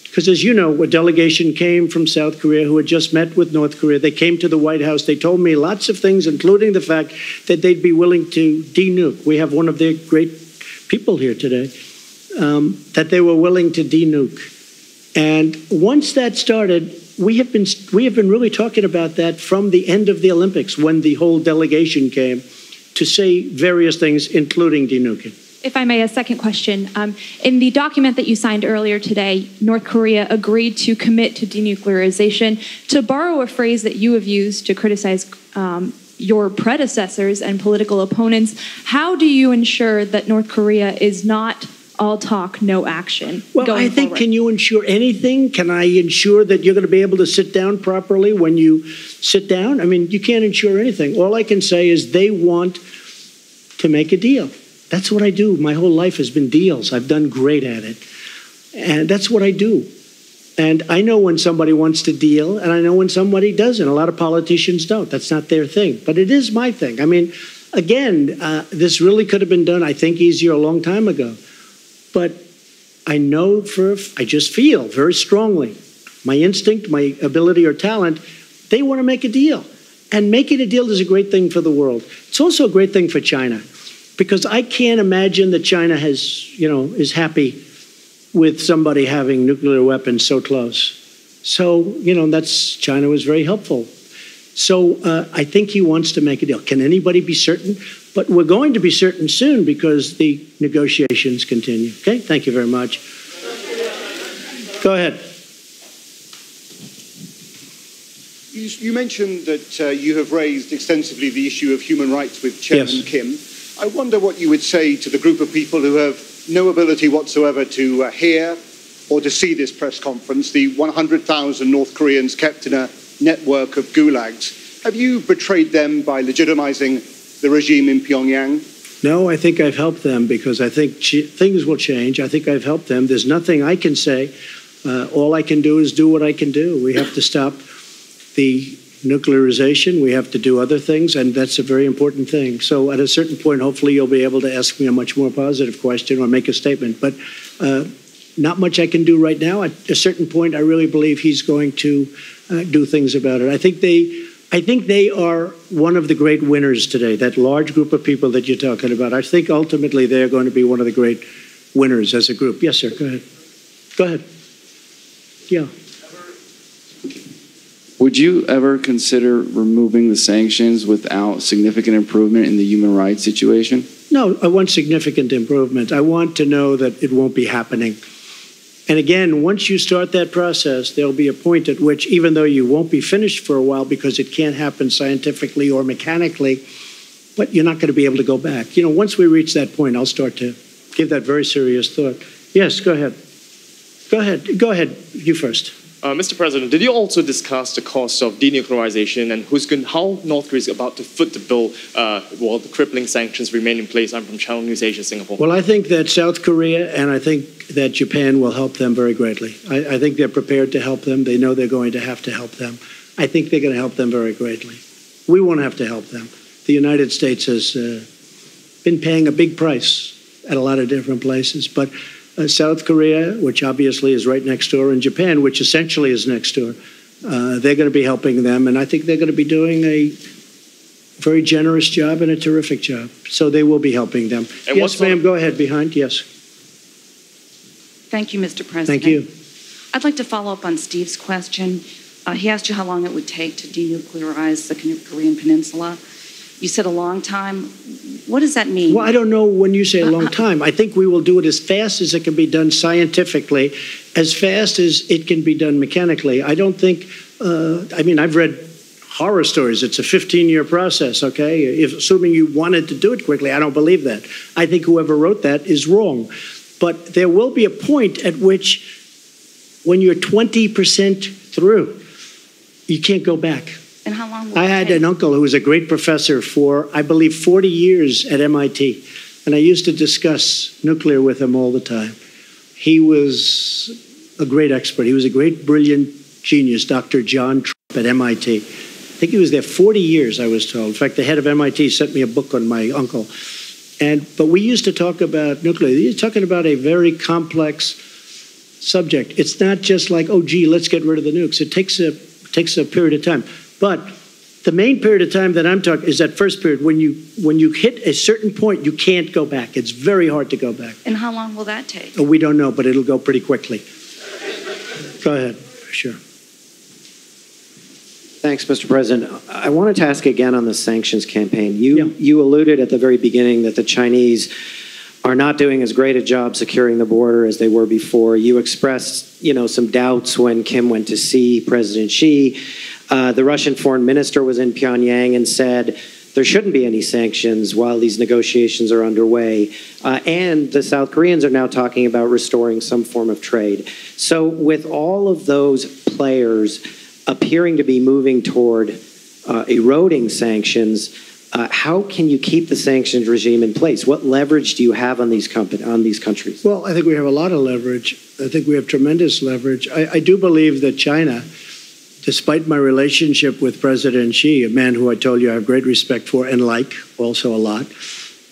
because as you know, a delegation came from South Korea who had just met with North Korea. They came to the White House. They told me lots of things, including the fact that they'd be willing to de-nuke. We have one of their great people here today, that they were willing to de-nuke. And once that started, we have been really talking about that from the end of the Olympics, when the whole delegation came to say various things, including denuking. If I may, a second question. In the document that you signed earlier today, North Korea agreed to commit to denuclearization. To borrow a phrase that you have used to criticize your predecessors and political opponents, how do you ensure that North Korea is not all talk, no action? Well, I think, can you ensure anything? Can I ensure that you're going to be able to sit down properly when you sit down? I mean, you can't ensure anything. All I can say is they want to make a deal. That's what I do. My whole life has been deals. I've done great at it. And that's what I do. And I know when somebody wants to deal, and I know when somebody doesn't. A lot of politicians don't. That's not their thing. But it is my thing. I mean, again, this really could have been done, I think, easier a long time ago. But I know I just feel very strongly, my instinct, my ability or talent, they want to make a deal. And making a deal is a great thing for the world. It's also a great thing for China, because I can't imagine that China is happy with somebody having nuclear weapons so close. So, China was very helpful. So I think he wants to make a deal. Can anybody be certain? But we're going to be certain soon because the negotiations continue. Okay, thank you very much. Go ahead. You mentioned that you have raised extensively the issue of human rights with Chairman Kim. I wonder what you would say to the group of people who have no ability whatsoever to hear or to see this press conference, the 100,000 North Koreans kept in a network of gulags. Have you betrayed them by legitimizing the regime in Pyongyang? No, I think I've helped them because I think things will change. I think I've helped them. There's nothing I can say. All I can do is do what I can do. We have to stop the nuclearization. We have to do other things, and that's a very important thing. So at a certain point, hopefully you'll be able to ask me a much more positive question or make a statement. But not much I can do right now. At a certain point, I really believe he's going to do things about it. I think they are one of the great winners today, that large group of people that you're talking about. I think ultimately they're going to be one of the great winners as a group. Yes, sir, go ahead. Go ahead. Yeah. Would you ever consider removing the sanctions without significant improvement in the human rights situation? No, I want significant improvement. I want to know that it won't be happening. And again, once you start that process, there'll be a point at which, even though you won't be finished for a while because it can't happen scientifically or mechanically, but you're not going to be able to go back. Once we reach that point, I'll start to give that very serious thought. Yes, go ahead. Go ahead. Go ahead. You first. Mr. President, did you also discuss the cost of denuclearization and how North Korea is about to foot the bill while the crippling sanctions remain in place? I'm from Channel News Asia, Singapore. Well, I think that South Korea and I think that Japan will help them very greatly. I think they're prepared to help them. They know they're going to have to help them. I think they're going to help them very greatly. We won't have to help them. The United States has been paying a big price at a lot of different places, but South Korea, which obviously is right next door, and Japan, which essentially is next door, they're going to be helping them, and I think they're going to be doing a very generous job and a terrific job. So they will be helping them. And yes, ma'am, go ahead behind. Yes. Thank you, Mr. President. Thank you. I'd like to follow up on Steve's question. He asked you how long it would take to denuclearize the Korean Peninsula. You said a long time. What does that mean? Well, I don't know when you say a long time. I think we will do it as fast as it can be done scientifically, as fast as it can be done mechanically. I don't think, I've read horror stories. It's a 15-year process, okay? Assuming you wanted to do it quickly, I don't believe that. I think whoever wrote that is wrong. But there will be a point at which, when you're 20% through, you can't go back. And how long will I had an uncle who was a great professor for, I believe, 40 years at MIT. And I used to discuss nuclear with him all the time. He was a great expert. He was a great, brilliant genius, Dr. John Trump at MIT. I think he was there 40 years, I was told. In fact, the head of MIT sent me a book on my uncle. But we used to talk about nuclear. He's talking about a very complex subject. It's not just like, oh, gee, let's get rid of the nukes. It takes a period of time. But the main period of time that I'm talking is that first period. When you hit a certain point, you can't go back. It's very hard to go back. And how long will that take? Oh, we don't know, but it'll go pretty quickly. Go ahead. Sure. Thanks, Mr. President. I wanted to ask again on the sanctions campaign. You alluded at the very beginning that the Chinese are not doing as great a job securing the border as they were before. You expressed, some doubts when Kim went to see President Xi. The Russian foreign minister was in Pyongyang and said there shouldn't be any sanctions while these negotiations are underway. And the South Koreans are now talking about restoring some form of trade. So with all of those players appearing to be moving toward eroding sanctions, How can you keep the sanctions regime in place? What leverage do you have on these countries? Well, I think we have a lot of leverage. I think we have tremendous leverage. I do believe that China, despite my relationship with President Xi, a man who I told you I have great respect for and like also a lot,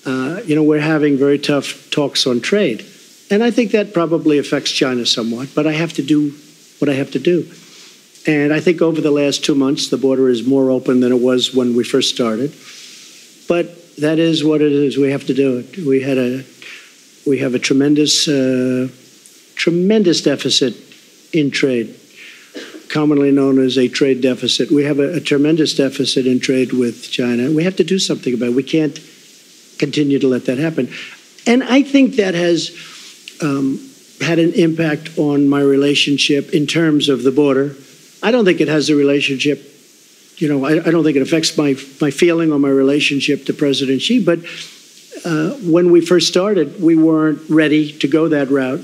we're having very tough talks on trade. And I think that probably affects China somewhat, but I have to do what I have to do. And I think over the last 2 months, the border is more open than it was when we first started. But that is what it is. We have to do it. We have a tremendous deficit in trade, commonly known as a trade deficit. We have a tremendous deficit in trade with China. We have to do something about it. We can't continue to let that happen. And I think that has had an impact on my relationship in terms of the border. I don't think it has a relationship. I don't think it affects my feeling or my relationship to President Xi, but when we first started, we weren't ready to go that route.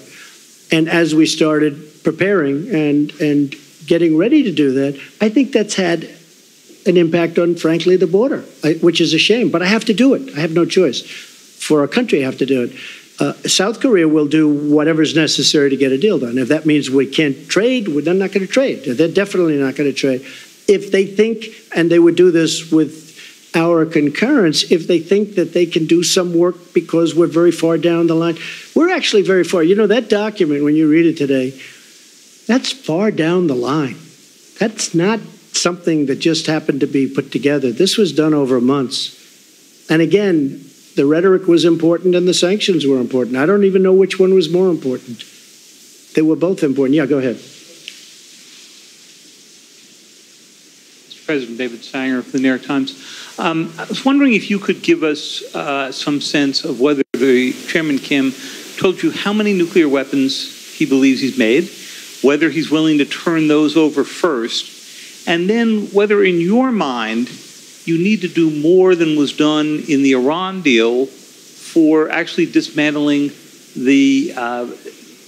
And as we started preparing and getting ready to do that, I think that's had an impact on, frankly, the border, which is a shame. But I have to do it. I have no choice. For our country, I have to do it. South Korea will do whatever's necessary to get a deal done. If that means we can't trade, they're not going to trade. They're definitely not going to trade. If they think, and they would do this with our concurrence, if they think that they can do some work because we're very far down the line, we're actually very far. That document, when you read it today, that's far down the line. That's not something that just happened to be put together. This was done over months. And again, the rhetoric was important and the sanctions were important. I don't even know which one was more important. They were both important. Yeah, go ahead. President David Sanger of the New York Times. I was wondering if you could give us some sense of whether the Chairman Kim told you how many nuclear weapons he believes he's made, whether he's willing to turn those over first, and then whether in your mind you need to do more than was done in the Iran deal for actually dismantling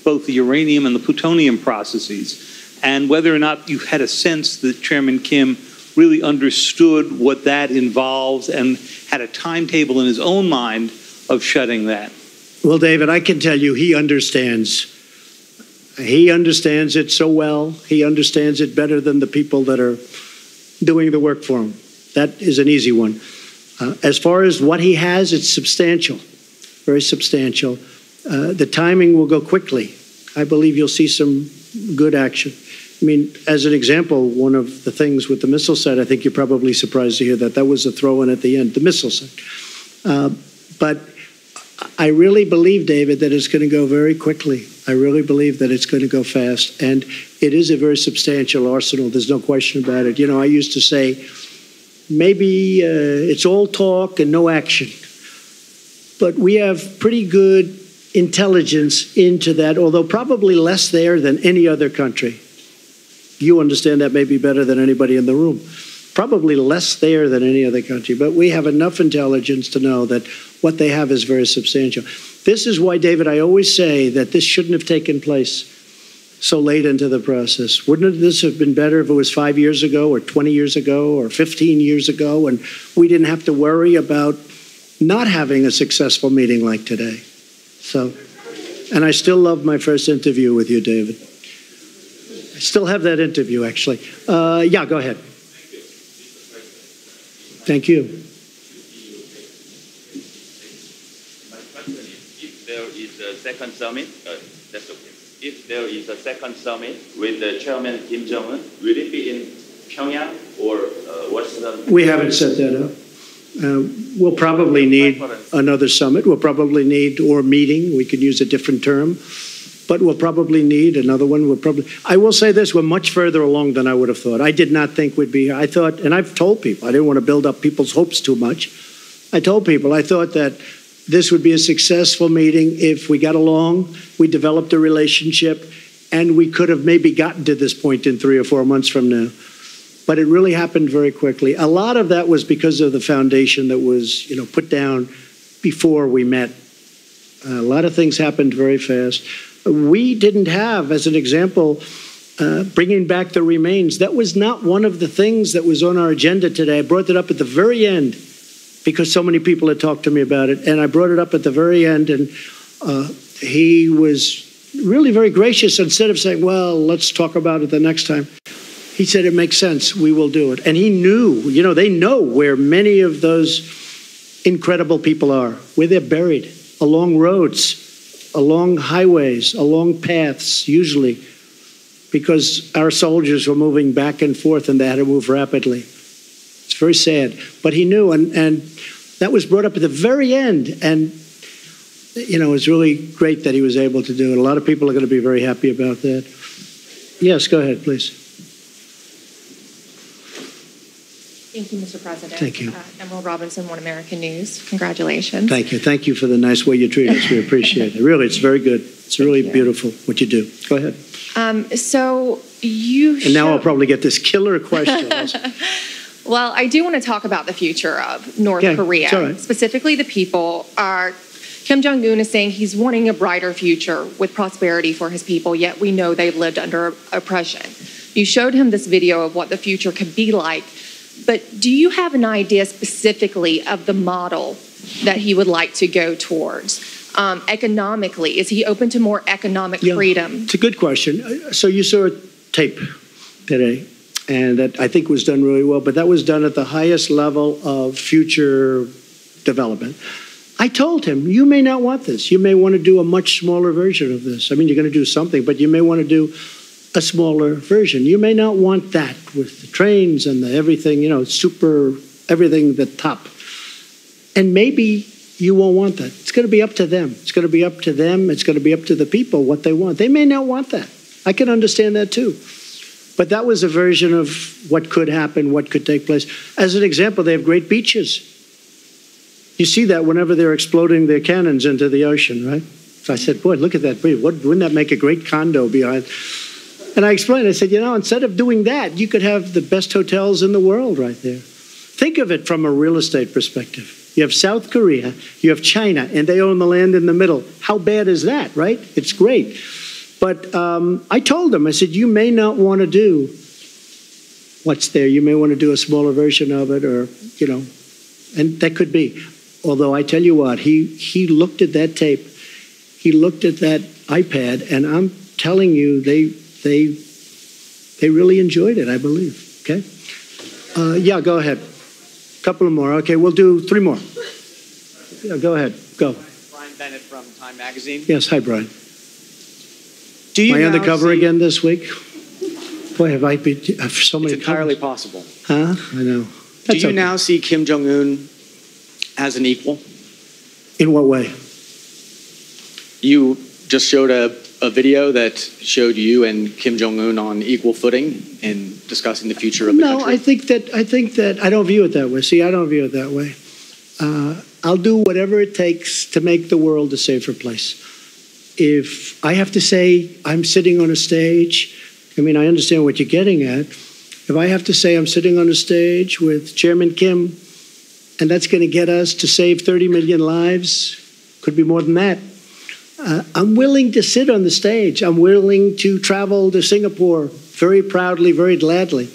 both the uranium and the plutonium processes, and whether or not you had a sense that Chairman Kim really understood what that involves and had a timetable in his own mind of shutting that. Well, David, I can tell you he understands. He understands it so well. He understands it better than the people that are doing the work for him. That is an easy one. As far as what he has, it's substantial, very substantial. The timing will go quickly. I believe you'll see some good action. I mean, as an example, one of the things with the missile site, I think you're probably surprised to hear that was a throw-in at the end, the missile site. But I really believe, David, that it's going to go very quickly. I really believe that it's going to go fast. And it is a very substantial arsenal. There's no question about it. I used to say, maybe it's all talk and no action. But we have pretty good intelligence into that, although probably less there than any other country. You understand that maybe better than anybody in the room. Probably less there than any other country, but we have enough intelligence to know that what they have is very substantial. This is why, David, I always say that this shouldn't have taken place so late into the process. Wouldn't this have been better if it was 5 years ago or 20 years ago or 15 years ago and we didn't have to worry about not having a successful meeting like today? And I still love my first interview with you, David. I still have that interview, actually. Yeah, go ahead. Thank you. If there is a second summit, that's okay. If there is a second summit with the Chairman Kim Jong-un, will it be in Pyongyang or what's the... We haven't set that up. We'll probably need another summit. We'll probably need, or meeting, we could use a different term, but we'll probably need another one. I will say this, we're much further along than I would have thought. I did not think we'd be here. I thought, and I've told people, I didn't want to build up people's hopes too much. I told people, I thought that this would be a successful meeting if we got along, we developed a relationship, and we could have maybe gotten to this point in 3 or 4 months from now. But it really happened very quickly. A lot of that was because of the foundation that was, put down before we met. A lot of things happened very fast. We didn't have, as an example, bringing back the remains. That was not one of the things that was on our agenda today. I brought it up at the very end. because so many people had talked to me about it. And I brought it up at the very end, and he was really very gracious. Instead of saying, well, let's talk about it the next time, he said, it makes sense, we will do it. And he knew, they know where many of those incredible people are, where they're buried, along roads, along highways, along paths, usually, because our soldiers were moving back and forth and they had to move rapidly. It's very sad. But he knew, and that was brought up at the very end. And, it was really great that he was able to do it. A lot of people are going to be very happy about that. Yes, go ahead, please. Thank you, Mr. President. Thank you. Emerald Robinson, One American News. Congratulations. Thank you. Thank you for the nice way you treat us. We appreciate it. Really, it's very good. It's really beautiful what you do. Go ahead. So you And now I'll probably get this killer question. Well, I do want to talk about the future of North Korea. It's all right. Specifically, the people are. Kim Jong-un is saying he's wanting a brighter future with prosperity for his people, yet we know they've lived under oppression. You showed him this video of what the future could be like, but do you have an idea specifically of the model that he would like to go towards? Economically, is he open to more economic freedom? It's a good question. So you saw a tape today, and that I think was done really well, but that was done at the highest level of future development. I told him, you may not want this. You may want to do a much smaller version of this. I mean, you're going to do something, but you may want to do a smaller version. You may not want that with the trains and the everything, super, everything, the top. And maybe you won't want that. It's going to be up to them. It's going to be up to them. It's going to be up to the people what they want. They may not want that. I can understand that too. But that was a version of what could happen, what could take place. As an example, they have great beaches. You see that whenever they're exploding their cannons into the ocean, right? So I said, boy, look at that. Wouldn't that make a great condo behind? And I explained, I said, instead of doing that, you could have the best hotels in the world right there. Think of it from a real estate perspective. You have South Korea, you have China, and they own the land in the middle. How bad is that, right? It's great. But I told them, I said, you may not want to do what's there. You may want to do a smaller version of it, or, and that could be. Although I tell you what, he looked at that tape, he looked at that iPad, and I'm telling you, they really enjoyed it, I believe. Okay? Yeah, go ahead. A couple of more. Okay, we'll do 3 more. Yeah, go ahead. Go. Brian Bennett from Time Magazine. Yes, hi, Brian. Do you Am I on the cover see... again this week? Boy, have I been so many. It's entirely covers. possible. Huh? I know. Do you now see Kim Jong-un as an equal? In what way? You just showed a video that showed you and Kim Jong-un on equal footing in discussing the future of the country. No, I think that I don't view it that way. See, I don't view it that way. I'll do whatever it takes to make the world a safer place. If I have to say I'm sitting on a stage, I mean, I understand what you're getting at. If I have to say I'm sitting on a stage with Chairman Kim, and that's going to get us to save 30 million lives, could be more than that. I'm willing to sit on the stage. I'm willing to travel to Singapore very proudly, very gladly.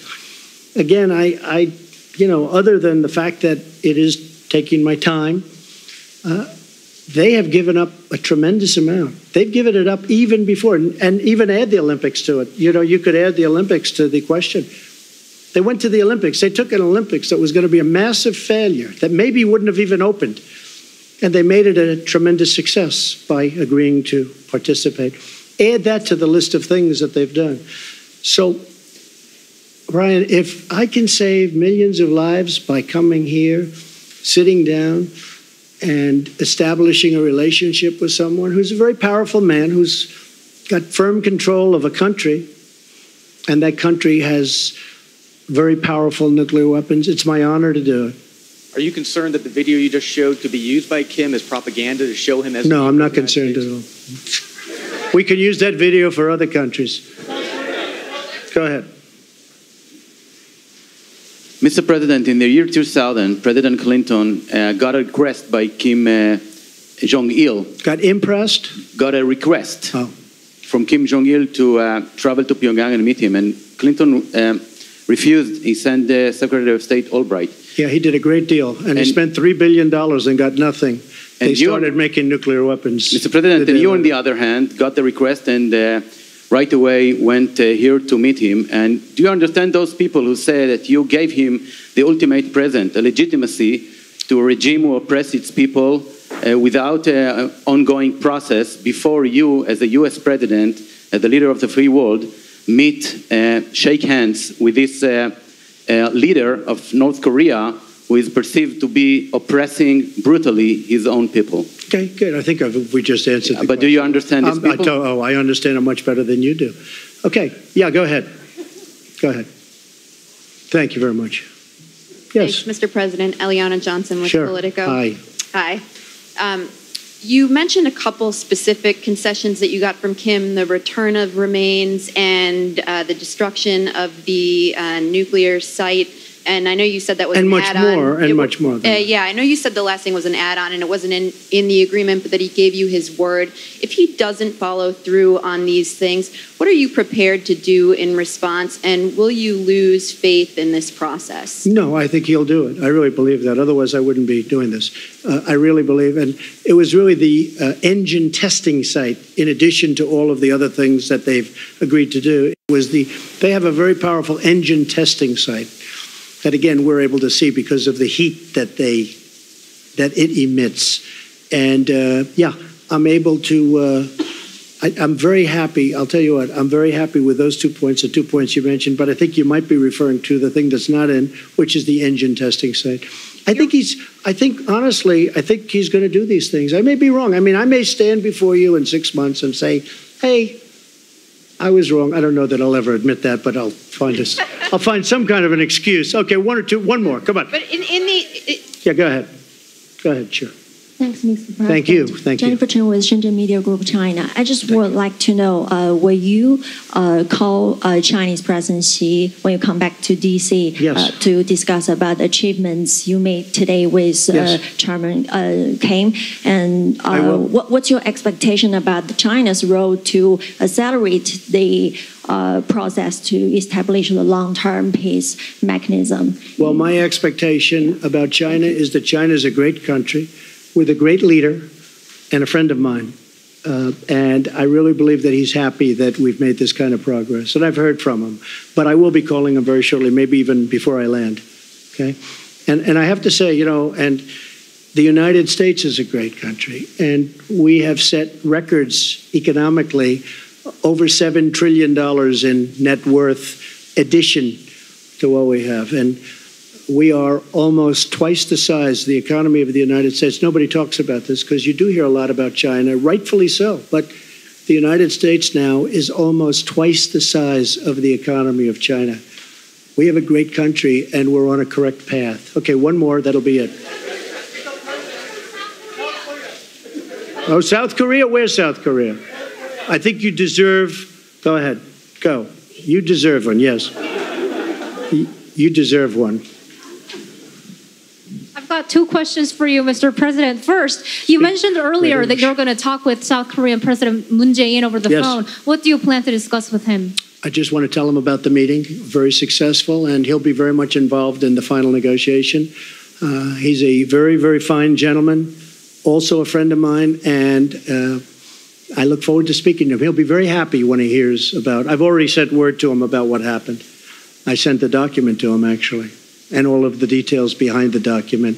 Again, I other than the fact that it is taking my time, they have given up a tremendous amount. They've given it up even before, and even add the Olympics to it. You could add the Olympics to the question. They went to the Olympics. They took an Olympics that was going to be a massive failure, that maybe wouldn't have even opened. And they made it a tremendous success by agreeing to participate. Add that to the list of things that they've done. So, Brian, if I can save millions of lives by coming here, sitting down, and establishing a relationship with someone who's a very powerful man, who's got firm control of a country, and that country has very powerful nuclear weapons, it's my honor to do it. Are you concerned that the video you just showed could be used by Kim as propaganda to show him as... No, I'm not concerned at all. We can use that video for other countries. Go ahead. Mr. President, in the year 2000, President Clinton got a request by Kim Jong-il. Got impressed? Got a request from Kim Jong-il to travel to Pyongyang and meet him. And Clinton refused. He sent Secretary of State Albright. Yeah, he did a great deal, and he spent $3 billion and got nothing. They started making nuclear weapons. Mr. President, and you, on the other hand, got the request and right away went here to meet him. And do you understand those people who say that you gave him the ultimate present, a legitimacy to a regime who oppressed its people without an ongoing process before you, as a U.S. president, as the leader of the free world, meet, shake hands with this leader of North Korea, who is perceived to be oppressing brutally his own people? Okay, good. I think we just answered the But do you understand these people? I understand it much better than you do. Okay, yeah, go ahead. Go ahead. Thank you very much. Yes. Thanks, Mr. President. Eliana Johnson with Politico. Hi. Hi. You mentioned a couple specific concessions that you got from Kim, the return of remains and the destruction of the nuclear site. And I know you said that was an add-on. Much more. Yeah, I know you said the last thing was an add-on and it wasn't in the agreement, but that he gave you his word. If he doesn't follow through on these things, what are you prepared to do in response? And will you lose faith in this process? No, I think he'll do it. I really believe that. Otherwise, I wouldn't be doing this. I really believe. And it was really the engine testing site, in addition to all of the other things that they've agreed to do. They have a very powerful engine testing site that, again, we're able to see because of the heat that it emits. And yeah, I'm able to, I'm very happy. I'll tell you what, I'm very happy with those 2 points, the 2 points you mentioned, but I think you might be referring to the thing that's not in, which is the engine testing site. Honestly, I think he's going to do these things. I may be wrong. I mean, I may stand before you in 6 months and say, hey, I was wrong. I don't know that I'll ever admit that, but I'll find some kind of an excuse. Okay, one more. Come on. But Yeah, go ahead. Go ahead, sure. Thanks, Mr. President. Thank you. Thank you. Jennifer Chen with Shenzhen Media Group China. I just would like to know, will you call Chinese President Xi when you come back to D.C. To discuss about the achievements you made today with Chairman Kim? And what's your expectation about China's role to accelerate the process to establish the long-term peace mechanism? Well, my expectation about China is that China is a great country with a great leader and a friend of mine. And I really believe that he's happy that we've made this kind of progress. And I've heard from him. But I will be calling him very shortly, maybe even before I land. Okay? And I have to say, and the United States is a great country. And we have set records economically, over $7 trillion in net worth addition to what we have. And we are almost twice the size, the economy of the United States. Nobody talks about this because you do hear a lot about China, rightfully so. But the United States now is almost twice the size of the economy of China. We have a great country and we're on a correct path. Okay, one more, that'll be it. Oh, South Korea? Where's South Korea? I think you deserve, go ahead, go. You deserve one, yes. You deserve one. I've got two questions for you, Mr. President. First, you mentioned earlier that you're going to talk with South Korean President Moon Jae-in over the phone. What do you plan to discuss with him? I just want to tell him about the meeting, very successful, and he'll be very much involved in the final negotiation. He's a very, very fine gentleman, also a friend of mine, and I look forward to speaking to him. He'll be very happy when he hears about, I've already sent word to him about what happened. I sent the document to him, actually, and all of the details behind the document.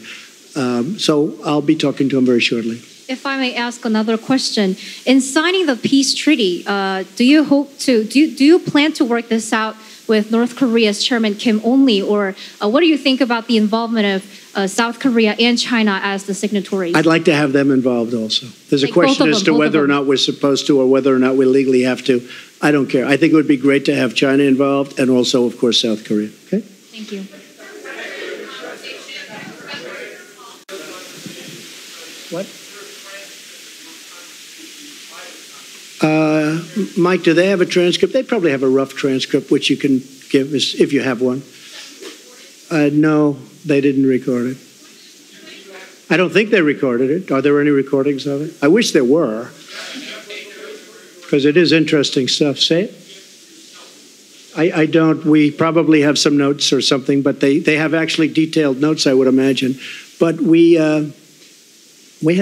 So I'll be talking to him very shortly. If I may ask another question, in signing the peace treaty, do you plan to work this out with North Korea's Chairman Kim only, or what do you think about the involvement of South Korea and China as the signatories? I'd like to have them involved also. There's a question as to whether or not we're supposed to or whether or not we legally have to. I don't care. I think it would be great to have China involved and also, of course, South Korea. Okay? Thank you. What? Mike, do they have a transcript? They probably have a rough transcript, which you can give us if you have one. No, they didn't record it. I don't think they recorded it. Are there any recordings of it? I wish there were, because it is interesting stuff. Say it. I don't. We probably have some notes or something, but they have actually detailed notes, I would imagine. But we had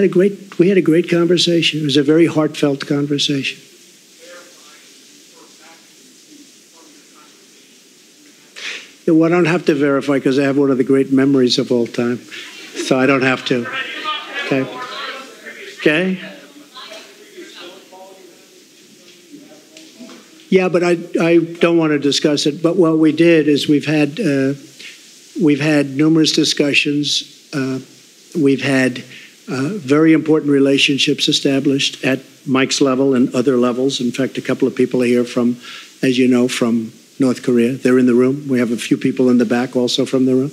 a great conversation. It was a very heartfelt conversation. Well, I don't have to verify because I have one of the great memories of all time, so I don't have to. Okay. Okay. Yeah, but I don't want to discuss it. But what we did is we've had numerous discussions. We've had very important relationships established at Mike's level and other levels. In fact, a couple of people are here from, as you know, from North Korea. They're in the room. We have a few people in the back also from the room.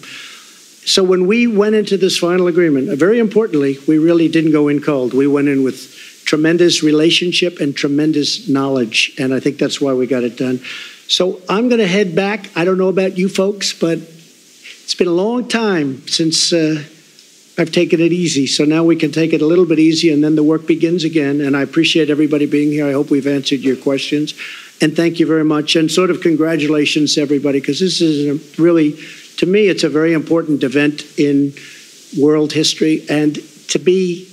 So when we went into this final agreement, very importantly, we really didn't go in cold. We went in with tremendous relationship and tremendous knowledge, and I think that's why we got it done. So I'm going to head back. I don't know about you folks, but it's been a long time since I've taken it easy. So now we can take it a little bit easy, and then the work begins again. And I appreciate everybody being here. I hope we've answered your questions. And thank you very much. And sort of congratulations to everybody, because this is really, to me, it's a very important event in world history. And to be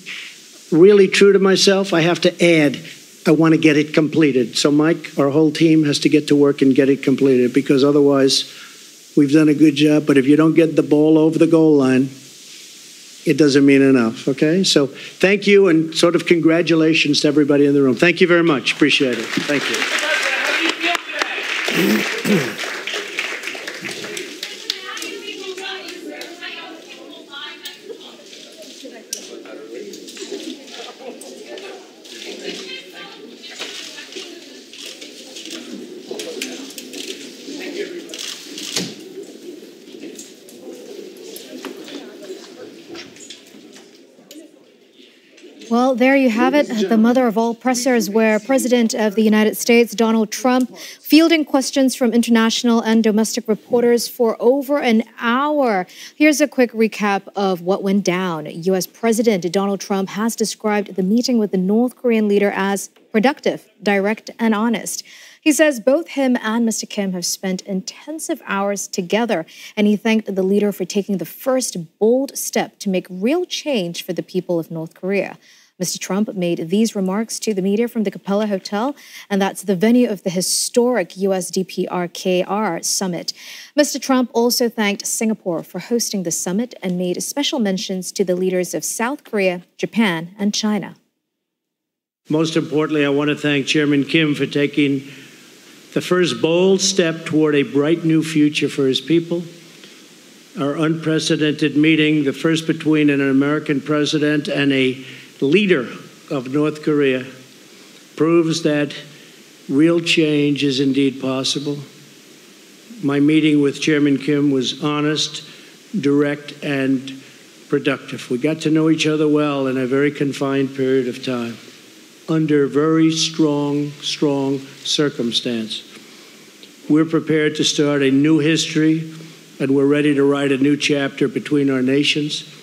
really true to myself, I have to add, I want to get it completed. So Mike, our whole team has to get to work and get it completed, because otherwise we've done a good job. But if you don't get the ball over the goal line, it doesn't mean enough, okay? So thank you, and sort of congratulations to everybody in the room. Thank you very much. Appreciate it. Thank you. Well, there you have it, the mother of all pressers, where President of the United States, Donald Trump, fielding questions from international and domestic reporters for over an hour. Here's a quick recap of what went down. U.S. President Donald Trump has described the meeting with the North Korean leader as productive, direct, and honest. He says both him and Mr. Kim have spent intensive hours together, and he thanked the leader for taking the first bold step to make real change for the people of North Korea. Mr. Trump made these remarks to the media from the Capella Hotel, and that's the venue of the historic US-DPRKR summit. Mr. Trump also thanked Singapore for hosting the summit and made special mentions to the leaders of South Korea, Japan, and China. Most importantly, I want to thank Chairman Kim for taking the first bold step toward a bright new future for his people. Our unprecedented meeting, the first between an American president and a leader of North Korea, proves that real change is indeed possible. My meeting with Chairman Kim was honest, direct, and productive. We got to know each other well in a very confined period of time, under very strong circumstance. We're prepared to start a new history, and we're ready to write a new chapter between our nations.